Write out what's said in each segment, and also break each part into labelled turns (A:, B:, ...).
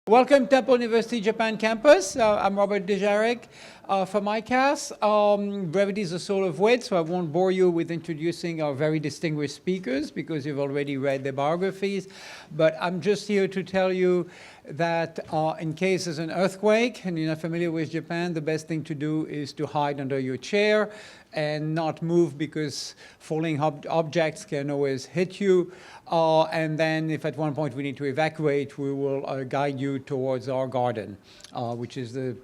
A: Welcome Temple University Japan campus. I'm Robert Dujarric from ICAS. Brevity is the soul of wit, so I won't bore you with introducing our very distinguished speakers because you've already read their biographies. But I'm just here to tell you that in case there's an earthquake and you're not familiar with Japan, the best thing to do is to hide under your chair and not move because falling objects can always hit you. And then if at one point we need to evacuate, we will guide you towards our garden, which is the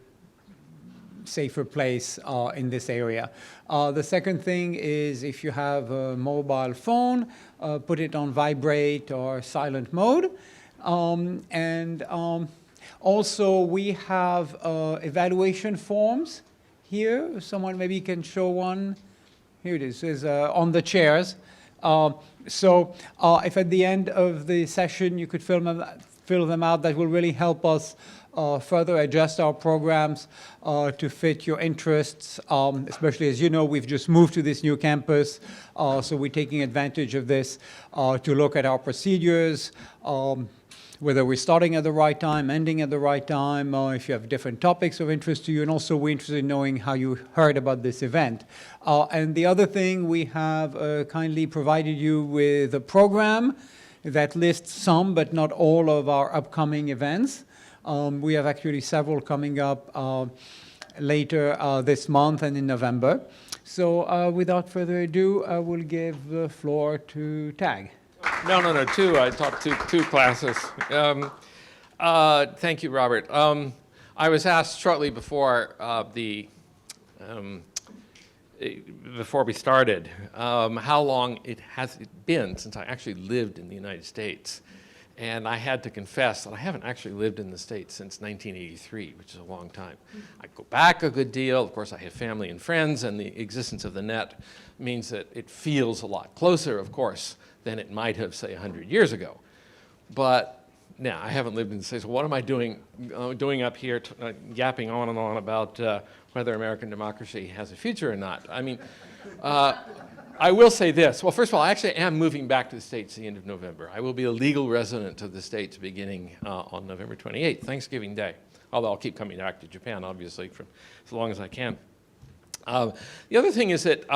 A: safer place in this area. The second thing is if you have a mobile phone, put it on vibrate or silent mode. Also we have evaluation forms here. Someone maybe can show one. Here it is. It's on the chairs. So if at the end of the session you could fill them out, that will really help us further adjust our programs to fit your interests, especially as you know, we've just moved to this new campus, so we're taking advantage of this to look at our procedures, whether we're starting at the right time, ending at the right time, or if you have different topics of interest to you, and also we're interested in knowing how you heard about this event. And the other thing, we have kindly provided you with a program that lists some, but not all of our upcoming events. We have actually several coming up later this month and in November. So without further ado, I will give the floor to Tag.
B: No, two. I taught two classes. Thank you, Robert. I was asked shortly before before we started how long it has been since I actually lived in the United States. And I had to confess that I haven't actually lived in the States since 1983, which is a long time. I go back a good deal. Of course, I have family and friends, and the existence of the net means that it feels a lot closer, of course, than it might have, say, 100 years ago. But now I haven't lived in the States. So what am I doing up here, yapping on and on about whether American democracy has a future or not? I mean, I will say this. Well, first of all, I actually am moving back to the States at the end of November. I will be a legal resident of the States beginning on November 28th, Thanksgiving Day. Although I'll keep coming back to Japan, obviously, for as long as I can. The other thing is that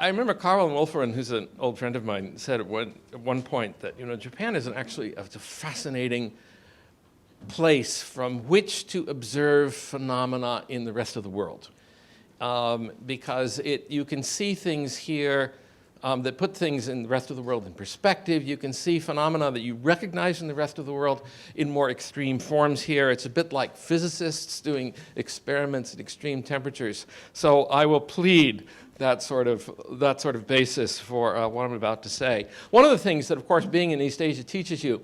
B: I remember Carl Wolfram, who's an old friend of mine, said at one point that Japan is actually a fascinating place from which to observe phenomena in the rest of the world. Because you can see things here that put things in the rest of the world in perspective. You can see phenomena that you recognize in the rest of the world in more extreme forms here. It's a bit like physicists doing experiments at extreme temperatures. So I will plead that sort of basis for what I'm about to say. One of the things that, of course, being in East Asia teaches you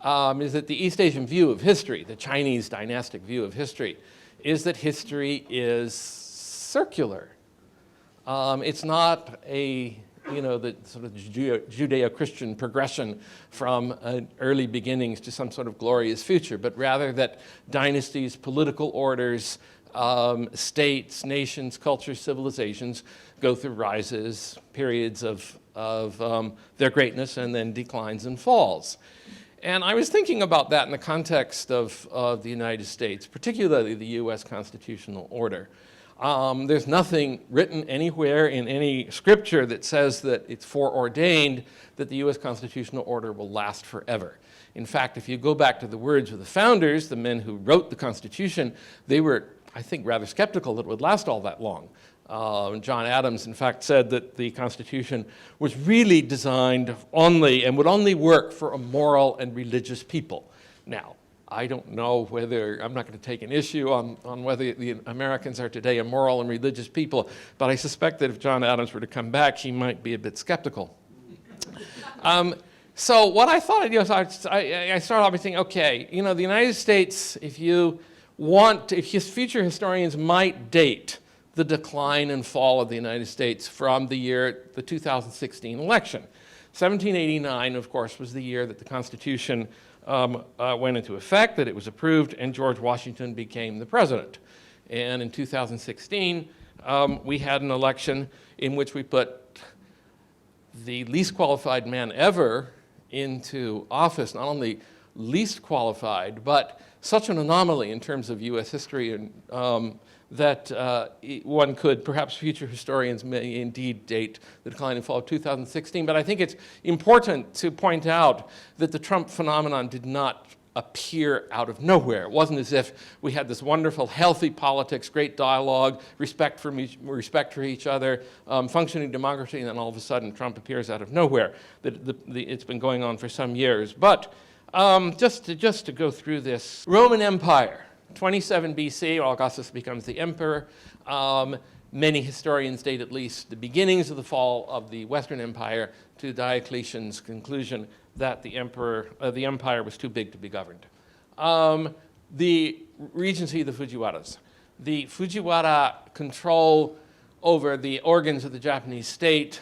B: is that the East Asian view of history, the Chinese dynastic view of history, is that history is circular. It's not the sort of Judeo-Christian progression from early beginnings to some sort of glorious future, but rather that dynasties, political orders, states, nations, cultures, civilizations go through rises, periods of their greatness, and then declines and falls. And I was thinking about that in the context of the United States, particularly the U.S. constitutional order. There's nothing written anywhere in any scripture that says that it's foreordained that the U.S. constitutional order will last forever. In fact, if you go back to the words of the founders, the men who wrote the Constitution, they were, I think, rather skeptical that it would last all that long. John Adams, in fact, said that the Constitution was really designed only and would only work for a moral and religious people. Now, I don't know whether, I'm not going to take an issue on whether the Americans are today a moral and religious people, but I suspect that if John Adams were to come back, he might be a bit skeptical. So what I thought I'd do is I started off by saying, okay, the United States, if future historians might date the decline and fall of the United States from the 2016 election. 1789, of course, was the year that the Constitution went into effect, that it was approved, and George Washington became the president. And in 2016, we had an election in which we put the least qualified man ever into office, not only least qualified, but such an anomaly in terms of U.S. history, and that one could, perhaps future historians may indeed date the decline and fall of 2016. But I think it's important to point out that the Trump phenomenon did not appear out of nowhere. It wasn't as if we had this wonderful, healthy politics, great dialogue, respect for each other, functioning democracy, and then all of a sudden Trump appears out of nowhere. It's been going on for some years. But just to go through this, Roman Empire, 27 BC, Augustus becomes the emperor. Many historians date at least the beginnings of the fall of the Western Empire to Diocletian's conclusion that the empire was too big to be governed. The regency of the Fujiwaras. The Fujiwara control over the organs of the Japanese state.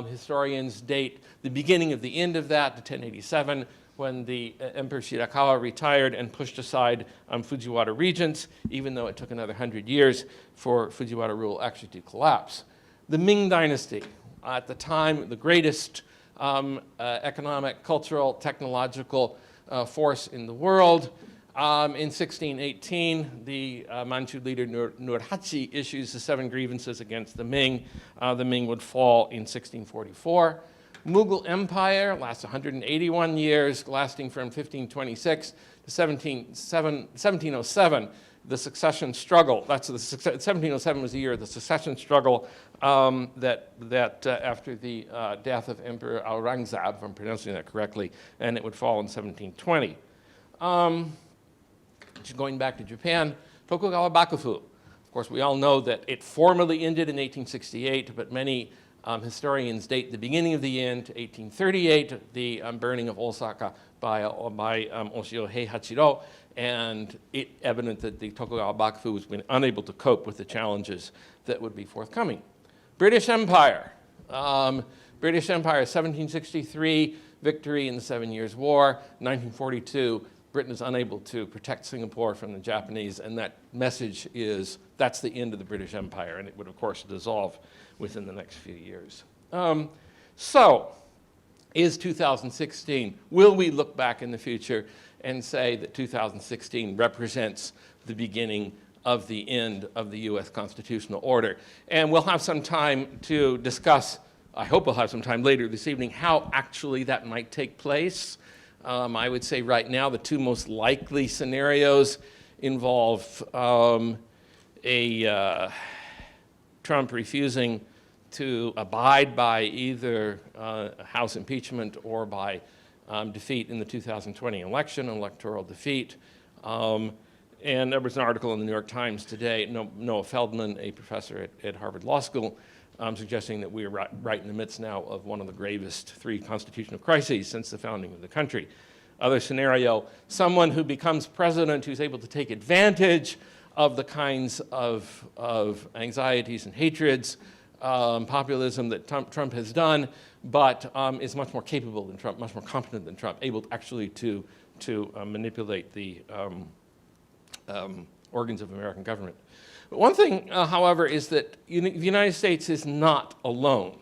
B: Historians date the beginning of the end of that to 1087, when the Emperor Shirakawa retired and pushed aside Fujiwara regents, even though it took another 100 years for Fujiwara rule actually to collapse. The Ming Dynasty, at the time the greatest economic, cultural, technological force in the world. In 1618, the Manchu leader Nurhaci issues the 7 grievances against the Ming. The Ming would fall in 1644. Mughal Empire lasts 181 years, lasting from 1526 to 1707. The succession struggle, 1707 was the year of the succession struggle that after the death of Emperor Aurangzeb, if I'm pronouncing that correctly, and it would fall in 1720. Going back to Japan, Tokugawa Bakufu. Of course, we all know that it formally ended in 1868, but many historians date the beginning of the end to 1838, the burning of Osaka by Oshio Heihachiro, and it evident that the Tokugawa Bakufu has been unable to cope with the challenges that would be forthcoming. British Empire. British Empire, 1763, victory in the 7 Years' War. 1942, Britain is unable to protect Singapore from the Japanese, and that message is that's the end of the British Empire, and it would, of course, dissolve within the next few years. So, is 2016, will we look back in the future and say that 2016 represents the beginning of the end of the U.S. constitutional order? And we'll have some time to discuss, I hope we'll have some time later this evening, how actually that might take place. I would say right now the 2 most likely scenarios involve Trump refusing to abide by either House impeachment or by defeat in the 2020 election, electoral defeat. And there was an article in the New York Times today, Noah Feldman, a professor at Harvard Law School, suggesting that we are right in the midst now of one of the gravest 3 constitutional crises since the founding of the country. Other scenario, someone who becomes president who's able to take advantage of the kinds of anxieties and hatreds, populism that Trump has done, but is much more capable than Trump, much more competent than Trump, able actually to manipulate the organs of American government. But one thing, however, is that the United States is not alone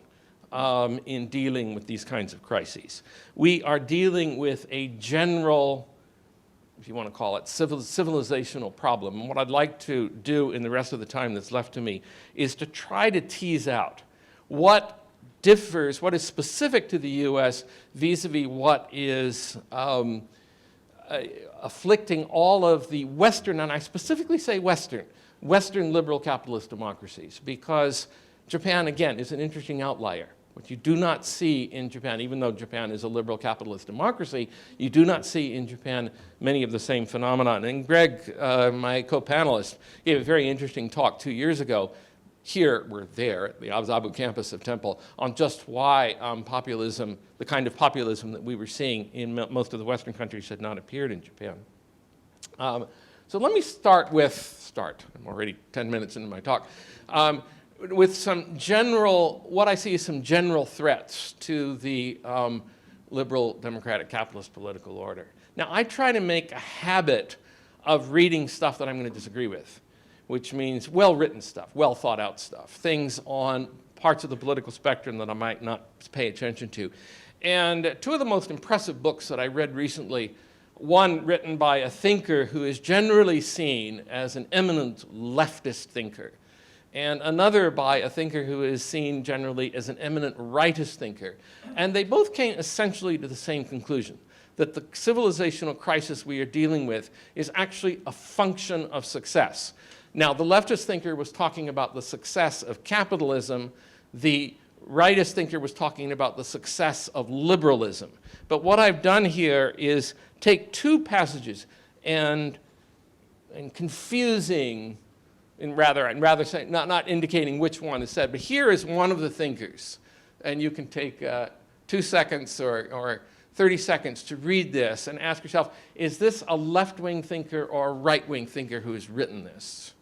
B: in dealing with these kinds of crises. We are dealing with a general, if you want to call it, civilizational problem. And what I'd like to do in the rest of the time that's left to me is to try to tease out what differs, what is specific to the U.S. vis-a-vis what is afflicting all of the Western, and I specifically say Western liberal capitalist democracies, because Japan, again, is an interesting outlier. What you do not see in Japan, even though Japan is a liberal capitalist democracy, you do not see in Japan many of the same phenomena. And Greg, my co-panelist, gave a very interesting talk 2 years ago here, we're there at the Azabu campus of Temple, on just why populism, the kind of populism that we were seeing in most of the Western countries had not appeared in Japan. So let me I'm already 10 minutes into my talk, with some general, what I see as some general threats to the liberal, democratic, capitalist political order. Now, I try to make a habit of reading stuff that I'm going to disagree with, which means well-written stuff, well-thought-out stuff, things on parts of the political spectrum that I might not pay attention to. And 2 of the most impressive books that I read recently One written by a thinker who is generally seen as an eminent leftist thinker, and another by a thinker who is seen generally as an eminent rightist thinker. And they both came essentially to the same conclusion, that the civilizational crisis we are dealing with is actually a function of success. Now, the leftist thinker was talking about the success of capitalism. The rightist thinker was talking about the success of liberalism. But what I've done here is take two passages and confusing, and rather saying, not indicating which one is said, but here is one of the thinkers. And you can take 2 seconds or 30 seconds to read this and ask yourself, is this a left-wing thinker or a right-wing thinker who has written this?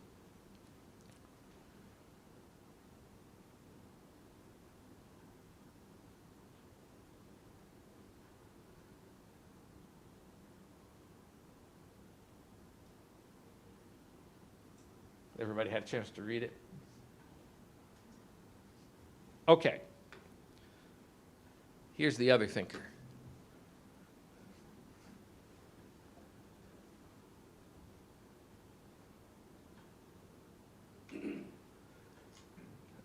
B: Everybody had a chance to read it? Okay. Here's the other thinker.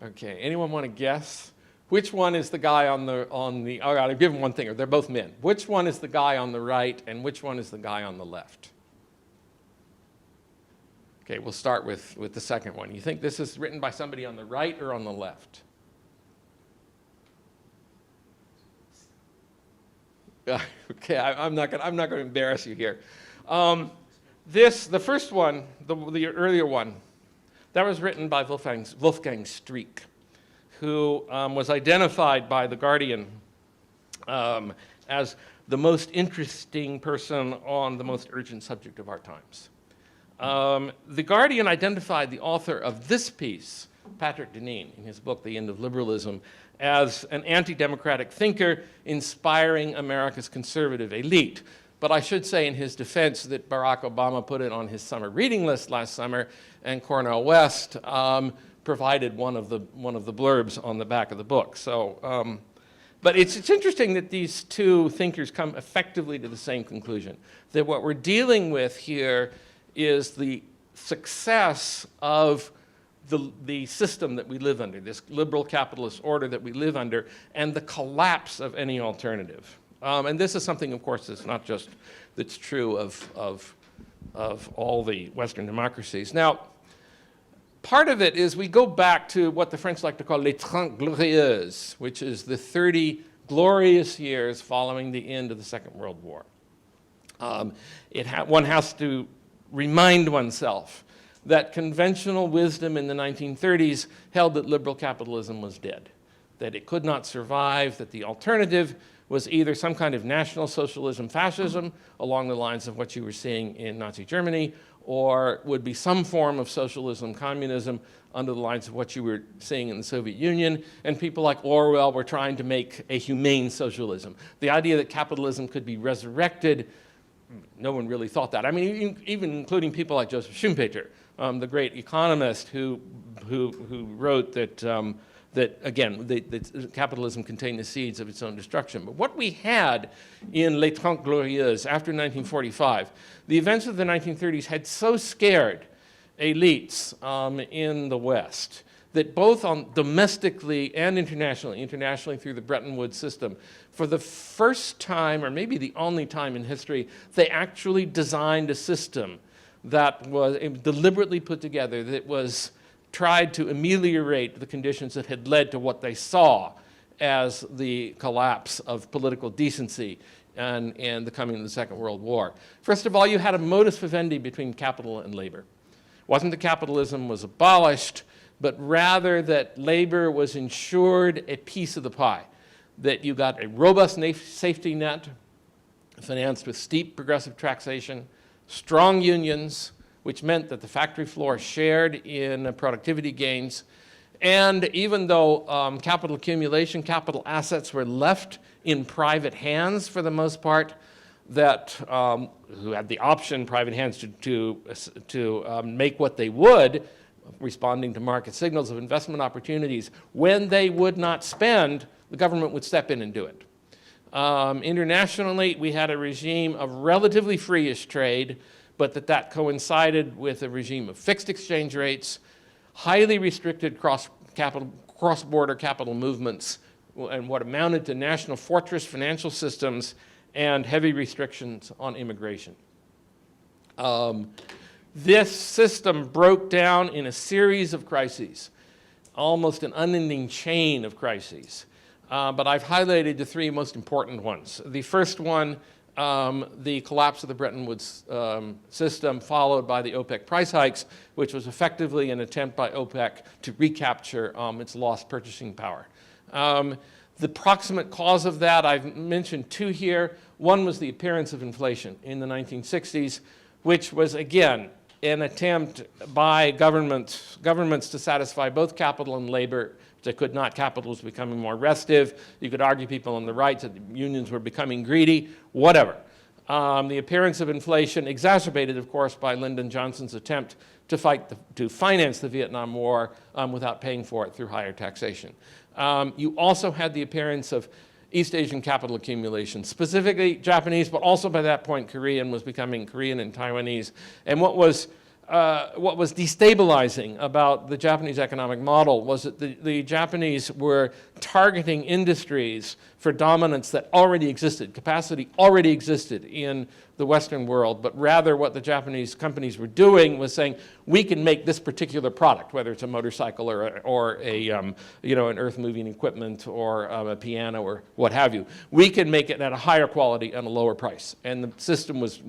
B: Okay, anyone want to guess? Which one is the guy on the, oh, I'll give him one thinker. They're both men. Which one is the guy on the right and which one is the guy on the left? Okay, we'll start with the second one. You think this is written by somebody on the right or on the left? Okay, I'm not going to embarrass you here. The first one, the earlier one, that was written by Wolfgang Streeck, who was identified by The Guardian as the most interesting person on the most urgent subject of our times. The Guardian identified the author of this piece, Patrick Deneen, in his book, The End of Liberalism, as an anti-democratic thinker inspiring America's conservative elite. But I should say in his defense that Barack Obama put it on his summer reading list last summer, and Cornel West provided one of the blurbs on the back of the book. So, but it's interesting that these two thinkers come effectively to the same conclusion, that what we're dealing with here is the success of the system that we live under, this liberal capitalist order that we live under, and the collapse of any alternative. And this is something, of course, that's true of all the Western democracies. Now, part of it is we go back to what the French like to call les 30 glorieuses, which is the 30 glorious years following the end of the Second World War. One has to remind oneself that conventional wisdom in the 1930s held that liberal capitalism was dead, that it could not survive, that the alternative was either some kind of national socialism, fascism, along the lines of what you were seeing in Nazi Germany, or would be some form of socialism, communism, under the lines of what you were seeing in the Soviet Union. And people like Orwell were trying to make a humane socialism. The idea that capitalism could be resurrected, no one really thought that. I mean, even including people like Joseph Schumpeter, the great economist who wrote that, that capitalism contained the seeds of its own destruction. But what we had in Les 30 Glorieuses after 1945, the events of the 1930s had so scared elites in the West that both domestically and internationally through the Bretton Woods system, for the first time, or maybe the only time in history, they actually designed a system that was deliberately put together, that was tried to ameliorate the conditions that had led to what they saw as the collapse of political decency and the coming of the Second World War. First of all, you had a modus vivendi between capital and labor. It wasn't that capitalism was abolished, but rather that labor was ensured a piece of the pie, that you got a robust safety net financed with steep progressive taxation, strong unions, which meant that the factory floor shared in productivity gains. And even though capital accumulation, capital assets were left in private hands for the most part, that who had the option, private hands, to make what they would, responding to market signals of investment opportunities, when they would not spend, the government would step in and do it. Internationally, we had a regime of relatively free-ish trade, but that coincided with a regime of fixed exchange rates, highly restricted cross-border capital movements, and what amounted to national fortress financial systems and heavy restrictions on immigration. This system broke down in a series of crises, almost an unending chain of crises. But I've highlighted the three most important ones. The first one, the collapse of the Bretton Woods system, followed by the OPEC price hikes, which was effectively an attempt by OPEC to recapture its lost purchasing power. The proximate cause of that, I've mentioned two here. One was the appearance of inflation in the 1960s, which was, again, an attempt by governments to satisfy both capital and labor. They could not. Capital was becoming more restive. You could argue people on the right that the unions were becoming greedy, whatever. The appearance of inflation, exacerbated, of course, by Lyndon Johnson's attempt to finance the Vietnam War without paying for it through higher taxation. You also had the appearance of East Asian capital accumulation, specifically Japanese, but also by that point Korean was becoming Korean and Taiwanese. And what was destabilizing about the Japanese economic model was that the Japanese were targeting industries for dominance that already existed, capacity already existed in the Western world, but rather what the Japanese companies were doing was saying, we can make this particular product, whether it's a motorcycle or a an earth-moving equipment or a piano or what have you. We can make it at a higher quality and a lower price. And the system was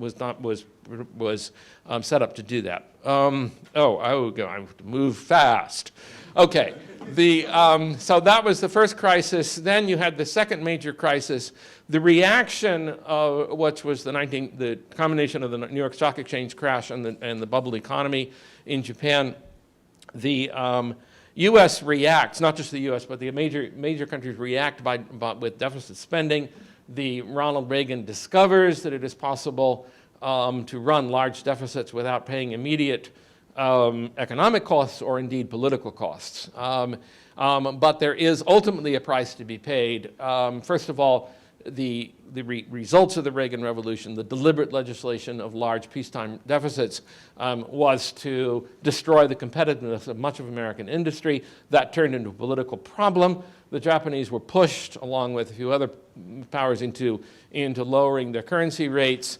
B: set up to do that. I have to move fast. Okay, so that was the first crisis. Then you had the second major crisis, the reaction of which was the combination of the New York Stock Exchange crash and the bubble economy in Japan. The U.S. reacts, not just the U.S., but the major countries react with deficit spending. Ronald Reagan discovers that it is possible to run large deficits without paying immediate economic costs or indeed political costs. But there is ultimately a price to be paid. First of all, the results of the Reagan Revolution, the deliberate legislation of large peacetime deficits, was to destroy the competitiveness of much of American industry. That turned into a political problem. The Japanese were pushed, along with a few other powers, into lowering their currency rates.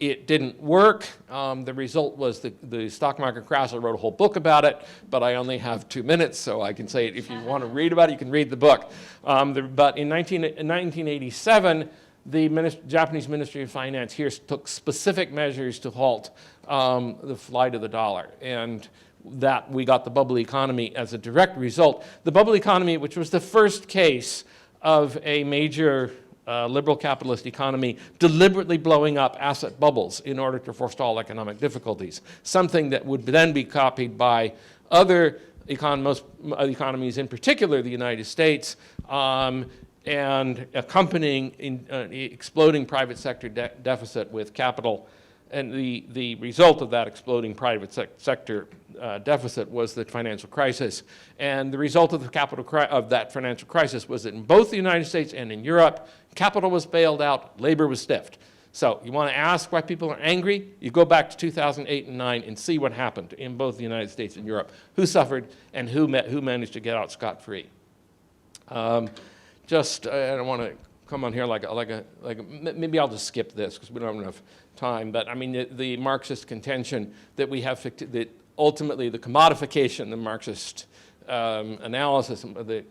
B: It didn't work. The result was the stock market crash. I wrote a whole book about it, but I only have 2 minutes, so I can say it. If you want to read about it, you can read the book. But in 1987, the Japanese Ministry of Finance here took specific measures to halt the flight of the dollar. And that we got the bubble economy as a direct result. The bubble economy, which was the first case of a major liberal capitalist economy deliberately blowing up asset bubbles in order to forestall economic difficulties, something that would then be copied by other economies, in particular the United States, and accompanying exploding private sector deficit with capital. And the result of that exploding private sector deficit was the financial crisis. And the result of that financial crisis was that in both the United States and in Europe, capital was bailed out, labor was stiffed. So you want to ask why people are angry? You go back to 2008 and 2009 and see what happened in both the United States and Europe. Who suffered and who managed to get out scot-free? I don't want to come on here maybe I'll just skip this because we don't have enough time. But I mean, the Marxist contention that we have that ultimately the commodification, the Marxist analysis, the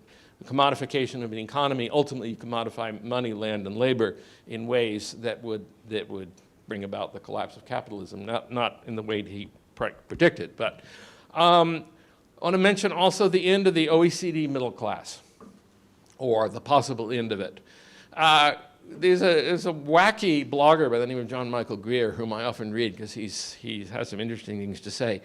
B: commodification of an economy, ultimately you commodify money, land, and labor in ways that would bring about the collapse of capitalism, not in the way he predicted. But I want to mention also the end of the OECD middle class, or the possible end of it. There's a wacky blogger by the name of John Michael Greer, whom I often read because he has some interesting things to say.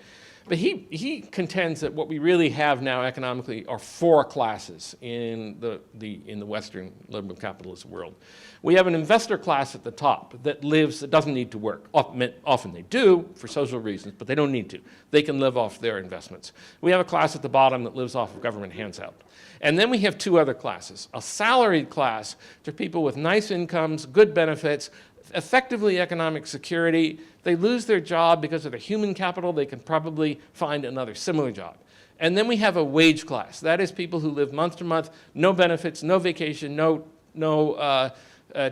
B: But he contends that what we really have now economically are four classes in the Western liberal capitalist world. We have an investor class at the top that doesn't need to work. Often they do for social reasons, but they don't need to. They can live off their investments. We have a class at the bottom that lives off of government handout. And then we have two other classes. A salaried class to people with nice incomes, good benefits, effectively economic security. They lose their job because of their human capital. They can probably find another similar job. And then we have a wage class. That is people who live month to month, no benefits, no vacation, no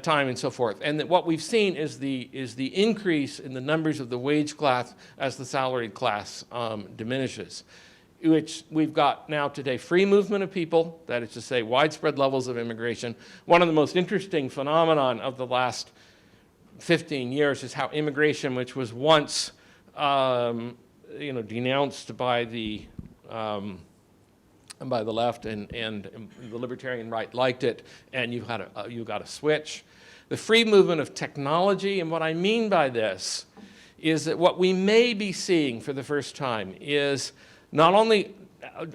B: time and so forth. And that what we've seen is the increase in the numbers of the wage class as the salaried class diminishes, which we've got now today free movement of people, that is to say widespread levels of immigration. One of the most interesting phenomenon of the last 15 years is how immigration, which was once denounced by the left and the libertarian right liked it, and you got a switch. The free movement of technology, and what I mean by this is that what we may be seeing for the first time is not only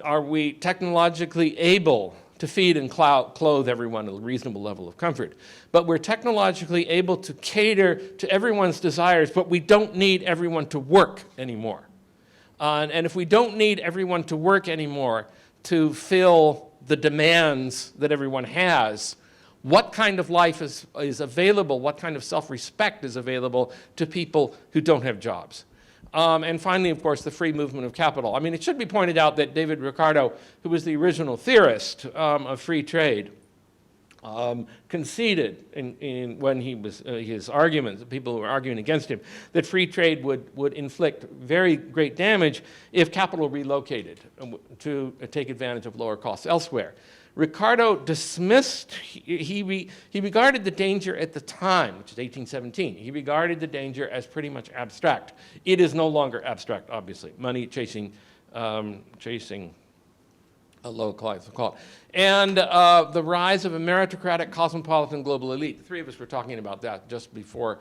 B: are we technologically able to feed and clothe everyone at a reasonable level of comfort, but we're technologically able to cater to everyone's desires, but we don't need everyone to work anymore. And if we don't need everyone to work anymore to fill the demands that everyone has, what kind of life is available, what kind of self-respect is available to people who don't have jobs? And finally, of course, the free movement of capital. I mean, it should be pointed out that David Ricardo, who was the original theorist of free trade, conceded when he was his arguments, people who were arguing against him, that free trade would inflict very great damage if capital relocated to take advantage of lower costs elsewhere. Ricardo dismissed, he regarded the danger at the time, which is 1817, he regarded the danger as pretty much abstract. It is no longer abstract, obviously. Money chasing a low class, we'll call it. And the rise of a meritocratic cosmopolitan global elite. The three of us were talking about that just before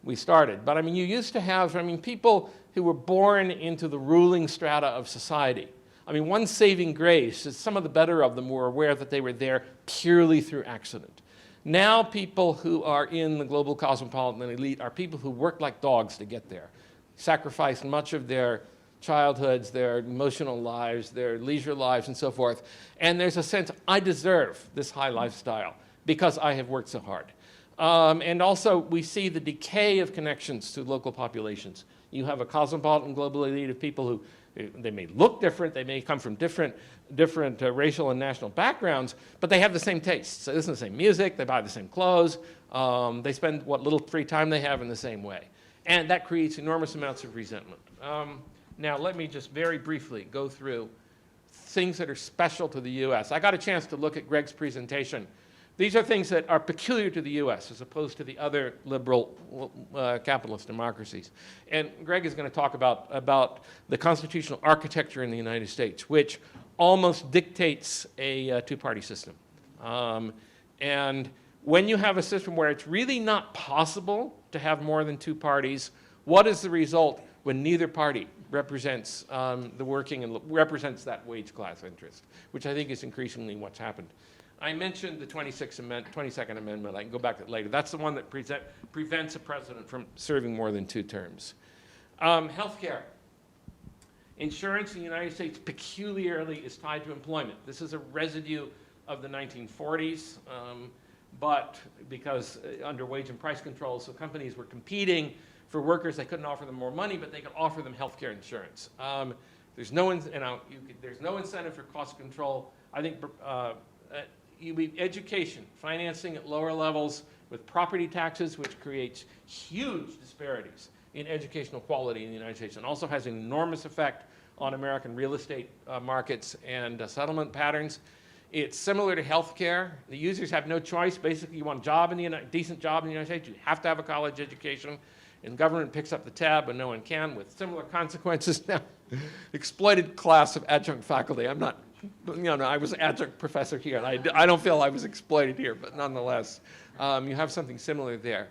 B: we started. But I mean, you used to have, people who were born into the ruling strata of society. I mean, one saving grace is some of the better of them were aware that they were there purely through accident. Now people who are in the global cosmopolitan elite are people who work like dogs to get there, sacrifice much of their childhoods, their emotional lives, their leisure lives, and so forth. And there's a sense, I deserve this high lifestyle because I have worked so hard. And also, we see the decay of connections to local populations. You have a cosmopolitan global elite of people who they may look different, they may come from different racial and national backgrounds, but they have the same tastes. So they listen to the same music, they buy the same clothes, they spend what little free time they have in the same way. And that creates enormous amounts of resentment. Now, let me just very briefly go through things that are special to the US. I got a chance to look at Greg's presentation. These are things that are peculiar to the US as opposed to the other liberal capitalist democracies. And Greg is going to talk about the constitutional architecture in the United States, which almost dictates a two-party system. And when you have a system where it's really not possible to have more than two parties, what is the result when neither party represents the working and represents that wage class interest, which I think is increasingly what's happened. I mentioned the 22nd Amendment. I can go back to it later. That's the one that prevents a president from serving more than 2 terms. Healthcare. Insurance in the United States peculiarly is tied to employment. This is a residue of the 1940s, but because under wage and price controls, so companies were competing for workers. They couldn't offer them more money, but they could offer them healthcare insurance. There's no incentive for cost control. I think education, financing at lower levels with property taxes, which creates huge disparities in educational quality in the United States and also has an enormous effect on American real estate markets and settlement patterns. It's similar to healthcare. The users have no choice. Basically, you want a job decent job in the United States, you have to have a college education. And government picks up the tab, but no one can, with similar consequences. Now, exploited class of adjunct faculty. I'm not, I was an adjunct professor here, and I don't feel I was exploited here, but nonetheless, you have something similar there.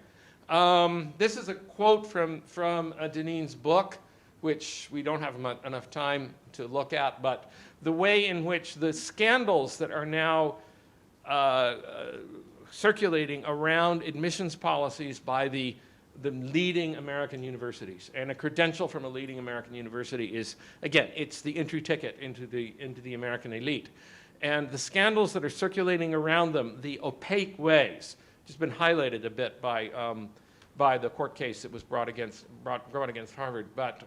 B: This is a quote from Deneen's book. which we don't have enough time to look at, but the way in which the scandals that are now circulating around admissions policies by the leading American universities. And a credential from a leading American university is, again, it's the entry ticket into the American elite. And the scandals that are circulating around them, the opaque ways, just been highlighted a bit by the court case that was brought against Harvard. But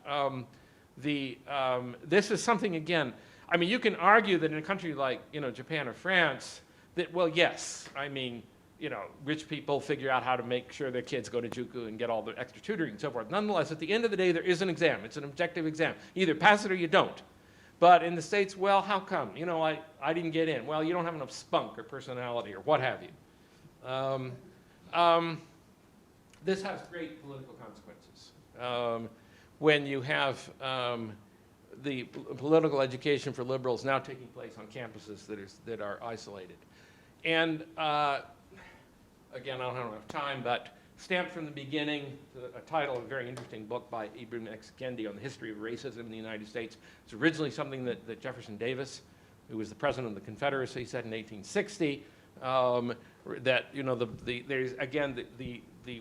B: this is something, again, I mean, you can argue that in a country like, Japan or France, that, well, yes, I mean, rich people figure out how to make sure their kids go to JUCO and get all the extra tutoring and so forth. Nonetheless, at the end of the day, there is an exam. It's an objective exam. You either pass it or you don't. But in the States, well, how come? I didn't get in. Well, you don't have enough spunk or personality or what have you. This has great political consequences. When you have the political education for liberals now taking place on campuses that are isolated. And again, I don't have enough time, but Stamped from the Beginning, a title of a very interesting book by Ibram X. Kendi on the history of racism in the United States. It's originally something that Jefferson Davis, who was the president of the Confederacy, said in 1860, that, there's, again,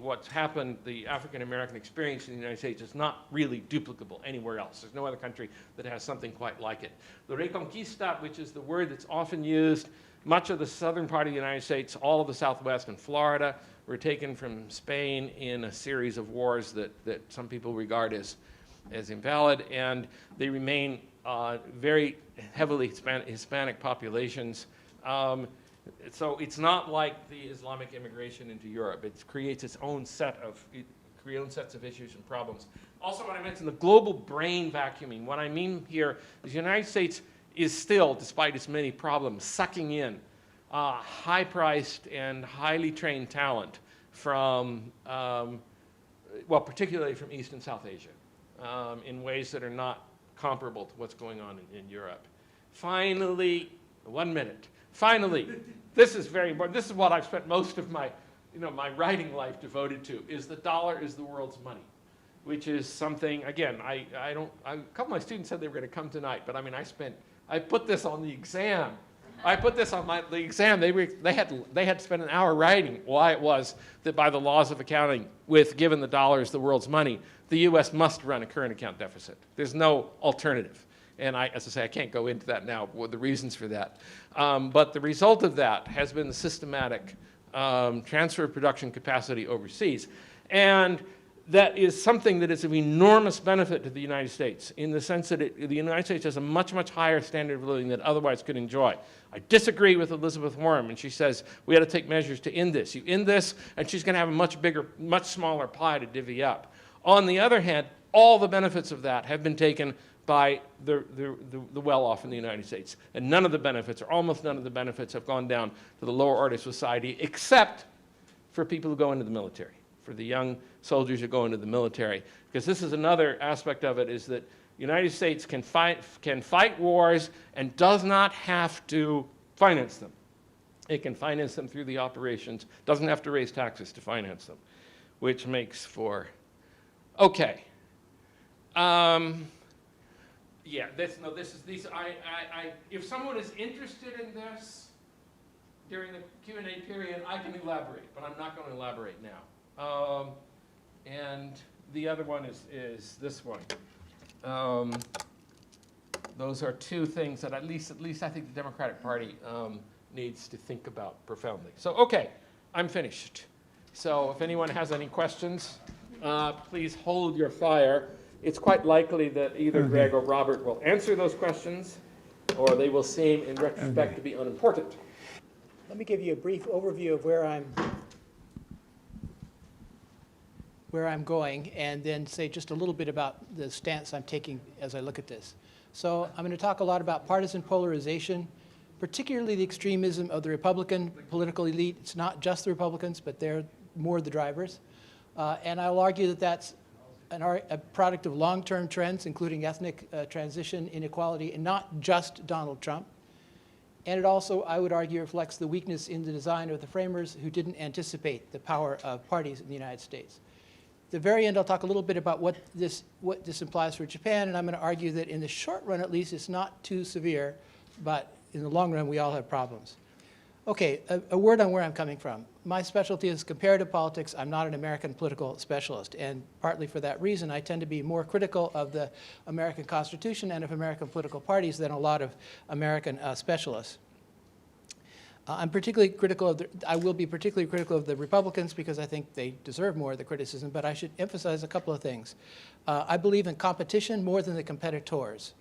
B: what's happened, the African-American experience in the United States is not really duplicable anywhere else. There's no other country that has something quite like it. The Reconquista, which is the word that's often used, much of the southern part of the United States, all of the Southwest and Florida, were taken from Spain in a series of wars that some people regard as invalid, and they remain very heavily Hispanic populations. So it's not like the Islamic immigration into Europe. It creates its own sets of issues and problems. Also, when I mentioned the global brain vacuuming, what I mean here is the United States is still, despite its many problems, sucking in high-priced and highly trained talent from, well, particularly from East and South Asia, in ways that are not comparable to what's going on in Europe. Finally, 1 minute. Finally, this is very important. This is what I've spent most of my, my writing life devoted to, is the dollar is the world's money, which is something, again, a couple of my students said they were going to come tonight, but I mean, I put this on the exam. I put this on the exam. They had to spend an hour writing why it was that by the laws of accounting, given the dollar is the world's money, the U.S. must run a current account deficit. There's no alternative. And as I say, I can't go into that now, what the reasons for that. But the result of that has been the systematic transfer of production capacity overseas. And that is something that is of enormous benefit to the United States, in the sense that the United States has a much, much higher standard of living than it otherwise could enjoy. I disagree with Elizabeth Warren when she says we ought to take measures to end this. You end this, and she's going to have a much bigger, much smaller pie to divvy up. On the other hand, all the benefits of that have been taken by the well-off in the United States. And none of the benefits, or almost none of the benefits, have gone down to the lower order of society, except for people who go into the military, for the young soldiers who go into the military. Because this is another aspect of it, is that the United States can fight wars and does not have to finance them. It can finance them through the operations, doesn't have to raise taxes to finance them, which makes for, okay. Yeah, if someone is interested in this during the Q&A period, I can elaborate, but I'm not going to elaborate now. And the other one is this one. Those are two things that at least I think the Democratic Party needs to think about profoundly. So, okay, I'm finished. So if anyone has any questions, please hold your fire. It's quite likely that either Greg or Robert will answer those questions, or they will seem, in retrospect, to be unimportant.
C: Let me give you a brief overview of where I'm going, and then say just a little bit about the stance I'm taking as I look at this. So I'm going to talk a lot about partisan polarization, particularly the extremism of the Republican political elite. It's not just the Republicans, but they're more the drivers. And I'll argue that that's a product of long-term trends, including ethnic transition, inequality, and not just Donald Trump. And it also, I would argue, reflects the weakness in the design of the framers who didn't anticipate the power of parties in the United States. the very end, I'll talk a little bit about what this implies for Japan, and I'm going to argue that in the short run, at least, it's not too severe, but in the long run, we all have problems. Okay, a word on where I'm coming from. My specialty is comparative politics. I'm not an American political specialist, and partly for that reason, I tend to be more critical of the American Constitution and of American political parties than a lot of American specialists. I'm particularly critical of I will be particularly critical of the Republicans because I think they deserve more of the criticism, but I should emphasize a couple of things. I believe in competition more than the competitors.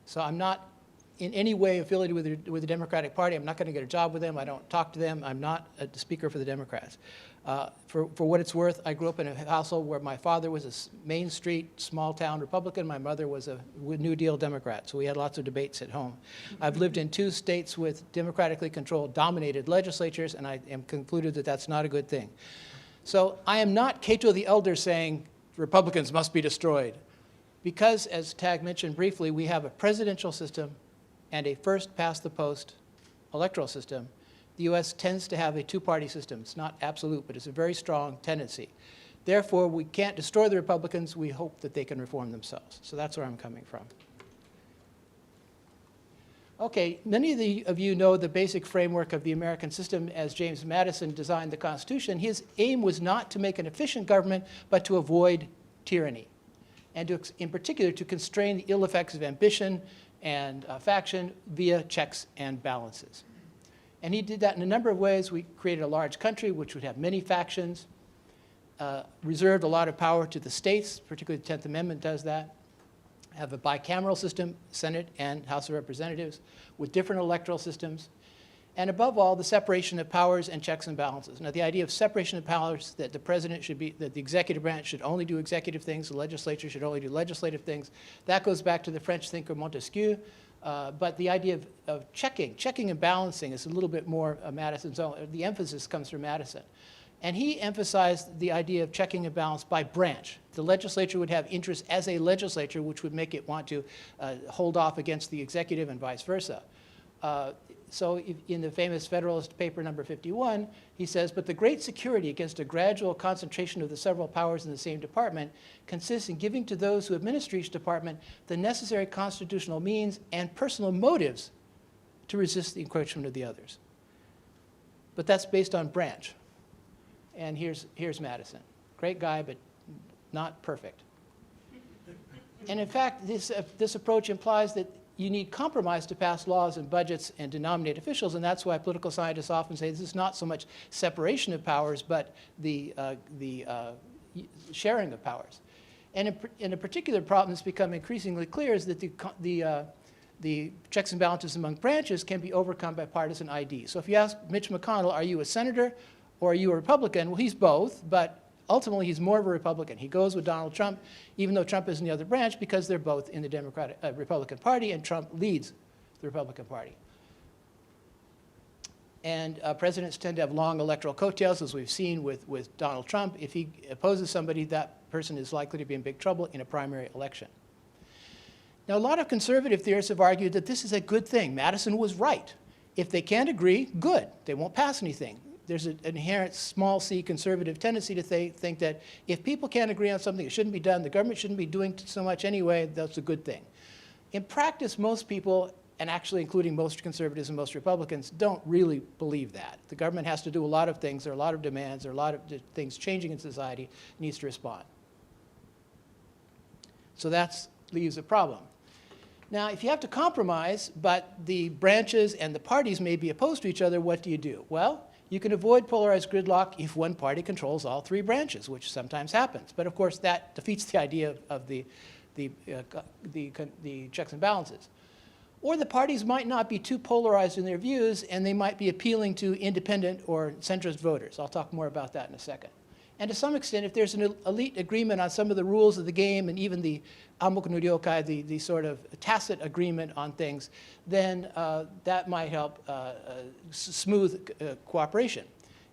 C: So I'm not in any way affiliated with the Democratic Party. I'm not going to get a job with them. I don't talk to them. I'm not a speaker for the Democrats. For what it's worth, I grew up in a household where my father was a Main Street, small-town Republican. My mother was a New Deal Democrat, so we had lots of debates at home. I've lived in 2 states with democratically controlled, dominated legislatures, and I am concluded that that's not a good thing. So I am not Cato the Elder saying Republicans must be destroyed, because, as Tag mentioned briefly, we have a presidential system and a first-past-the-post electoral system. The U.S. tends to have a 2-party system. It's not absolute, but it's a very strong tendency. Therefore, we can't destroy the Republicans. We hope that they can reform themselves. So that's where I'm coming from. Okay, many of you know the basic framework of the American system as James Madison designed the Constitution. His aim was not to make an efficient government, but to avoid tyranny, and to, in particular, to constrain the ill effects of ambition and faction via checks and balances. And he did that in a number of ways. We created a large country which would have many factions, reserved a lot of power to the states, particularly the 10th Amendment does that, have a bicameral system, Senate and House of Representatives, with different electoral systems, and above all, the separation of powers and checks and balances. Now, the idea of separation of powers, that the president should be, that the executive branch should only do executive things, the legislature should only do legislative things, that goes back to the French thinker Montesquieu. But the idea of checking and balancing is a little bit more Madison's own. The emphasis comes from Madison. And he emphasized the idea of checking and balance by branch. The legislature would have interest as a legislature, which would make it want to hold off against the executive and vice versa. So in the famous Federalist Paper number 51, he says, but the great security against a gradual concentration of the several powers in the same department consists in giving to those who administer each department the necessary constitutional means and personal motives to resist the encroachment of the others. But that's based on branch. And here's Madison. Great guy, but not perfect. And in fact, this approach implies that you need compromise to pass laws and budgets and to nominate officials, and that's why political scientists often say this is not so much separation of powers, but the sharing of powers. And in a particular problem that's become increasingly clear is that the checks and balances among branches can be overcome by partisan ID. So if you ask Mitch McConnell, are you a senator or are you a Republican? Well, he's both, but ultimately he's more of a Republican. He goes with Donald Trump, even though Trump is in the other branch, because they're both in the Republican Party, and Trump leads the Republican Party. And presidents tend to have long electoral coattails, as we've seen with Donald Trump. If he opposes somebody, that person is likely to be in big trouble in a primary election. Now, a lot of conservative theorists have argued that this is a good thing. Madison was right. If they can't agree, good. They won't pass anything. There's an inherent small c conservative tendency to think that if people can't agree on something, it shouldn't be done, the government shouldn't be doing so much anyway, that's a good thing. In practice, most people, and actually including most conservatives and most Republicans, don't really believe that. The government has to do a lot of things, there are a lot of demands, there are a lot of things changing in society, it needs to respond. So that leaves a problem. Now, if you have to compromise, but the branches and the parties may be opposed to each other, what do you do? Well, you can avoid polarized gridlock if one party controls all 3 branches, which sometimes happens. But of course, that defeats the idea of the checks and balances. Or the parties might not be too polarized in their views, and they might be appealing to independent or centrist voters. I'll talk more about that in a second. And to some extent, if there's an elite agreement on some of the rules of the game and even the amok no ryokai, the sort of tacit agreement on things, then that might help smooth cooperation.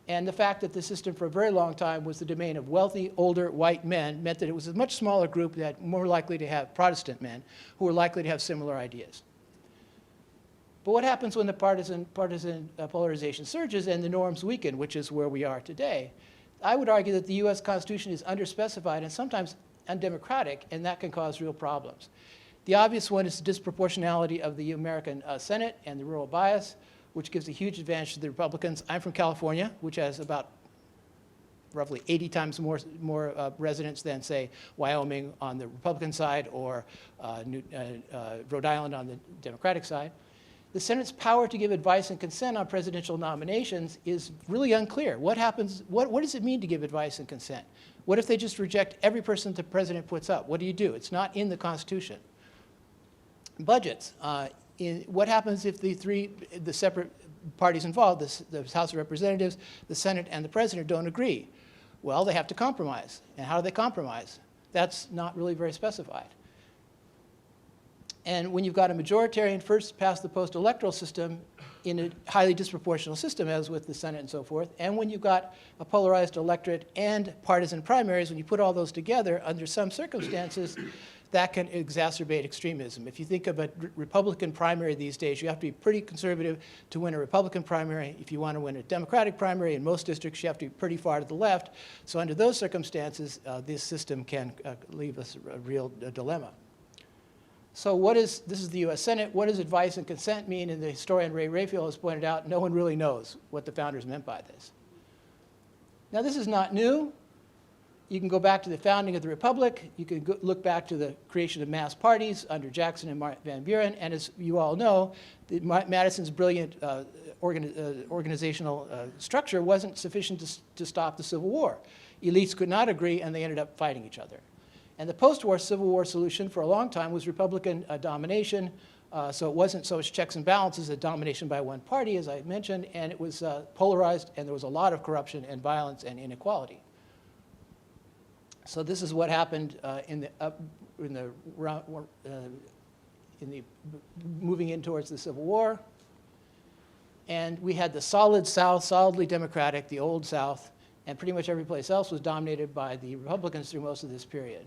C: And the fact that the system for a very long time was the domain of wealthy, older, white men meant that it was a much smaller group that more likely to have Protestant men who were likely to have similar ideas. But what happens when the partisan polarization surges and the norms weaken, which is where we are today? I would argue that the US Constitution is underspecified and sometimes undemocratic, and that can cause real problems. The obvious one is the disproportionality of the American Senate and the rural bias, which gives a huge advantage to the Republicans. I'm from California, which has about roughly 80 times more residents than, say, Wyoming on the Republican side or Rhode Island on the Democratic side. The Senate's power to give advice and consent on presidential nominations is really unclear. What happens, what does it mean to give advice and consent? What if they just reject every person the president puts up? What do you do? It's not in the Constitution. Budgets. What happens if the separate parties involved, the House of Representatives, the Senate, and the president don't agree? Well, they have to compromise. And how do they compromise? That's not really very specified. And when you've got a majoritarian first past the post-electoral system in a highly disproportional system, as with the Senate and so forth, and when you've got a polarized electorate and partisan primaries, when you put all those together, under some circumstances, that can exacerbate extremism. If you think of a Republican primary these days, you have to be pretty conservative to win a Republican primary. If you want to win a Democratic primary, in most districts, you have to be pretty far to the left. So under those circumstances, this system can leave us a real dilemma. So this is the US Senate. What does advice and consent mean? And the historian Ray Raphael has pointed out, no one really knows what the founders meant by this. Now, this is not new. You can go back to the founding of the Republic. You can look back to the creation of mass parties under Jackson and Van Buren. And as you all know, Madison's brilliant organizational structure wasn't sufficient to stop the Civil War. Elites could not agree, and they ended up fighting each other. And the post-war Civil War solution for a long time was Republican domination. So it wasn't so much checks and balances, a domination by one party, as I mentioned, and it was polarized, and there was a lot of corruption and violence and inequality. So this is what happened in the moving in towards the Civil War. And we had the solid South, solidly Democratic, the old South, and pretty much every place else was dominated by the Republicans through most of this period.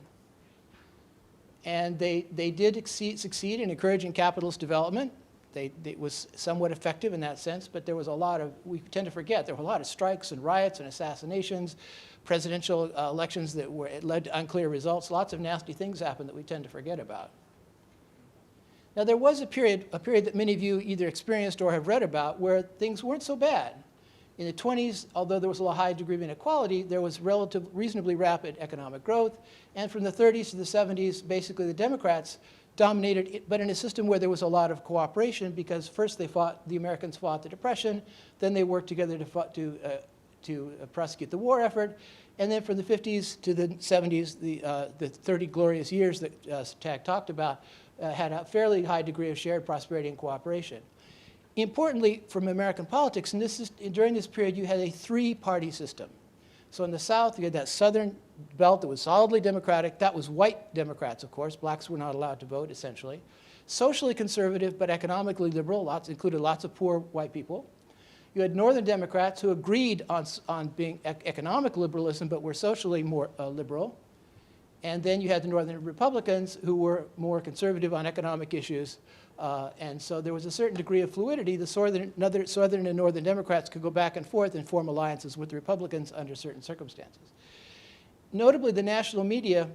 C: And they did succeed in encouraging capitalist development. It was somewhat effective in that sense, but there was a lot of, we tend to forget, there were a lot of strikes and riots and assassinations, presidential elections that led to unclear results. Lots of nasty things happened that we tend to forget about. Now, there was a period that many of you either experienced or have read about where things weren't so bad. In the 20s, although there was a high degree of inequality, there was reasonably rapid economic growth. And from the 30s to the 70s, basically the Democrats dominated, but in a system where there was a lot of cooperation, because first the Americans fought the Depression, then they worked together to prosecute the war effort, and then from the 50s to the 70s, the 30 glorious years that Tag talked about had a fairly high degree of shared prosperity and cooperation. Importantly, from American politics, and during this period, you had a three-party system. So in the South, you had that southern belt that was solidly Democratic. That was white Democrats, of course. Blacks were not allowed to vote, essentially. Socially conservative, but economically liberal, included lots of poor white people. You had Northern Democrats who agreed on being economic liberalism, but were socially more liberal. And then you had the Northern Republicans who were more conservative on economic issues. And so there was a certain degree of fluidity. The Southern and Northern Democrats could go back and forth and form alliances with the Republicans under certain circumstances. Notably, the national media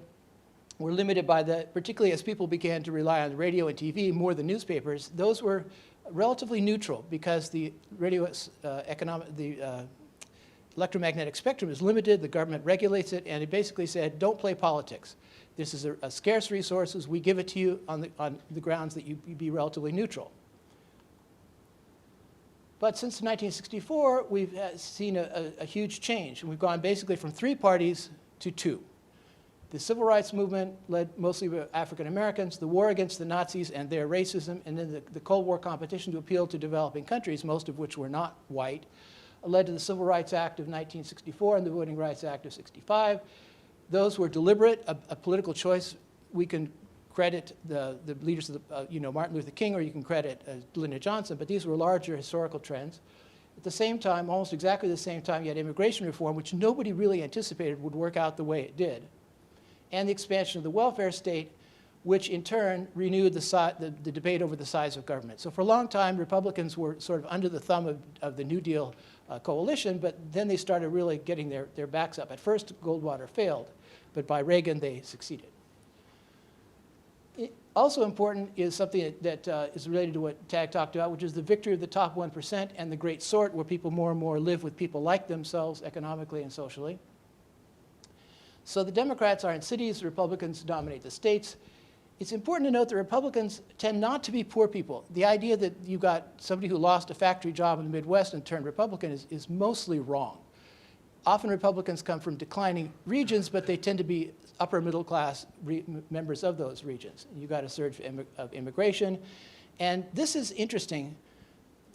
C: were limited by particularly as people began to rely on radio and TV more than newspapers, those were relatively neutral because the electromagnetic spectrum is limited, the government regulates it, and it basically said, don't play politics. This is a scarce resources, we give it to you on the grounds that you be relatively neutral. But since 1964, we've seen a huge change, and we've gone basically from three parties to two. The civil rights movement led mostly by African Americans, the war against the Nazis and their racism, and then the Cold War competition to appeal to developing countries, most of which were not white, led to the Civil Rights Act of 1964 and the Voting Rights Act of 65. Those were deliberate, a political choice. We can credit the leaders of Martin Luther King, or you can credit Lyndon Johnson, but these were larger historical trends. At the same time, almost exactly the same time, you had immigration reform, which nobody really anticipated would work out the way it did. And the expansion of the welfare state, which in turn renewed the debate over the size of government. So for a long time, Republicans were sort of under the thumb of the New Deal coalition, but then they started really getting their backs up. At first, Goldwater failed, but by Reagan, they succeeded. Also important is something that is related to what Tag talked about, which is the victory of the top 1% and the great sort, where people more and more live with people like themselves economically and socially. So the Democrats are in cities, the Republicans dominate the states. It's important to note that Republicans tend not to be poor people. The idea that you got somebody who lost a factory job in the Midwest and turned Republican is mostly wrong. Often Republicans come from declining regions, but they tend to be upper middle class members of those regions. You got a surge of immigration. And this is interesting.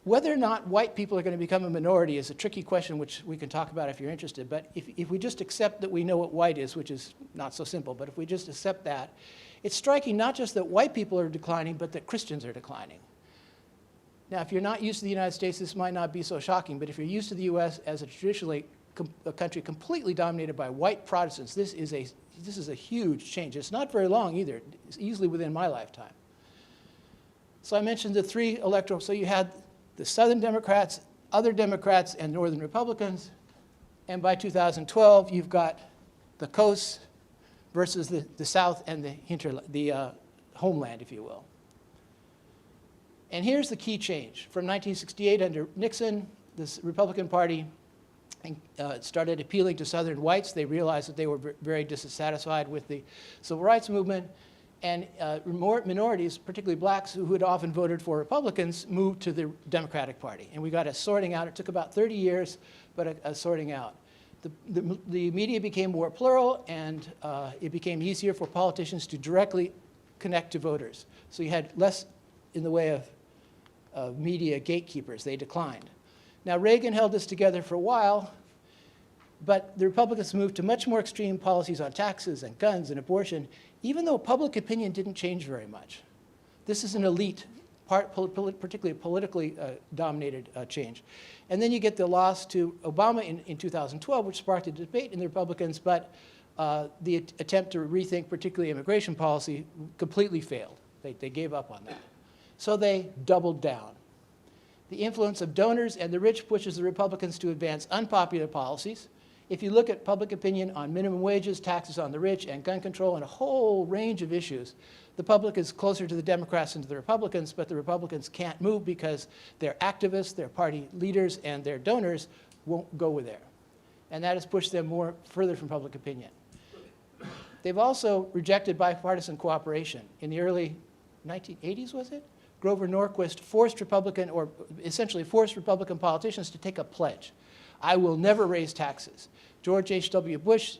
C: Whether or not white people are going to become a minority is a tricky question, which we can talk about if you're interested. But if we just accept that we know what white is, which is not so simple, but if we just accept that, it's striking not just that white people are declining, but that Christians are declining. Now, if you're not used to the United States, this might not be so shocking, but if you're used to the US as a country completely dominated by white Protestants, this is a huge change. It's not very long either. It's easily within my lifetime. So I mentioned the three electoral. So you had the Southern Democrats, other Democrats, and Northern Republicans. And by 2012, you've got the coast versus the South and the homeland, if you will. And here's the key change. From 1968 under Nixon, this Republican Party started appealing to Southern whites. They realized that they were very dissatisfied with the civil rights movement. And minorities, particularly blacks who had often voted for Republicans, moved to the Democratic Party. And we got a sorting out. It took about 30 years, but a sorting out. The media became more plural, and it became easier for politicians to directly connect to voters. So you had less in the way of media gatekeepers. They declined. Now, Reagan held this together for a while, but the Republicans moved to much more extreme policies on taxes and guns and abortion, even though public opinion didn't change very much. This is an elite, particularly politically dominated change. And then you get the loss to Obama in 2012, which sparked a debate in the Republicans, but the attempt to rethink particularly immigration policy completely failed. They gave up on that. So they doubled down. The influence of donors and the rich pushes the Republicans to advance unpopular policies. If you look at public opinion on minimum wages, taxes on the rich, and gun control, and a whole range of issues, the public is closer to the Democrats than to the Republicans, but the Republicans can't move because their activists, their party leaders, and their donors won't go with there. And that has pushed them further from public opinion. They've also rejected bipartisan cooperation. In the early 1980s, was it? Grover Norquist essentially forced Republican politicians to take a pledge. I will never raise taxes. George H.W. Bush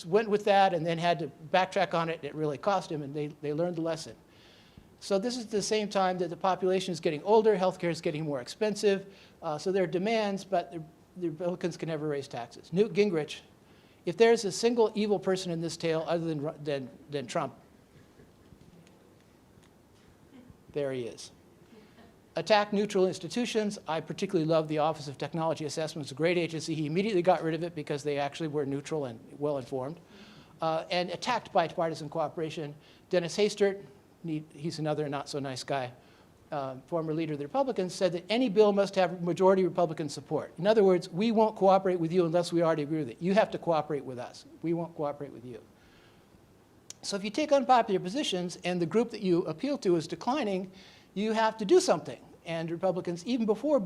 C: went with that and then had to backtrack on it. It really cost him, and they learned the lesson. So this is the same time that the population is getting older, healthcare is getting more expensive, so there are demands, but the Republicans can never raise taxes. Newt Gingrich, if there's a single evil person in this tale other than Trump, there he is. Attack neutral institutions. I particularly love the Office of Technology Assessment. It's a great agency. He immediately got rid of it because they actually were neutral and well-informed. And attacked bipartisan cooperation. Dennis Hastert, he's another not-so-nice guy, former leader of the Republicans, said that any bill must have majority Republican support. In other words, we won't cooperate with you unless we already agree with it. You have to cooperate with us. We won't cooperate with you. So if you take unpopular positions and the group that you appeal to is declining, you have to do something. And Republicans, even before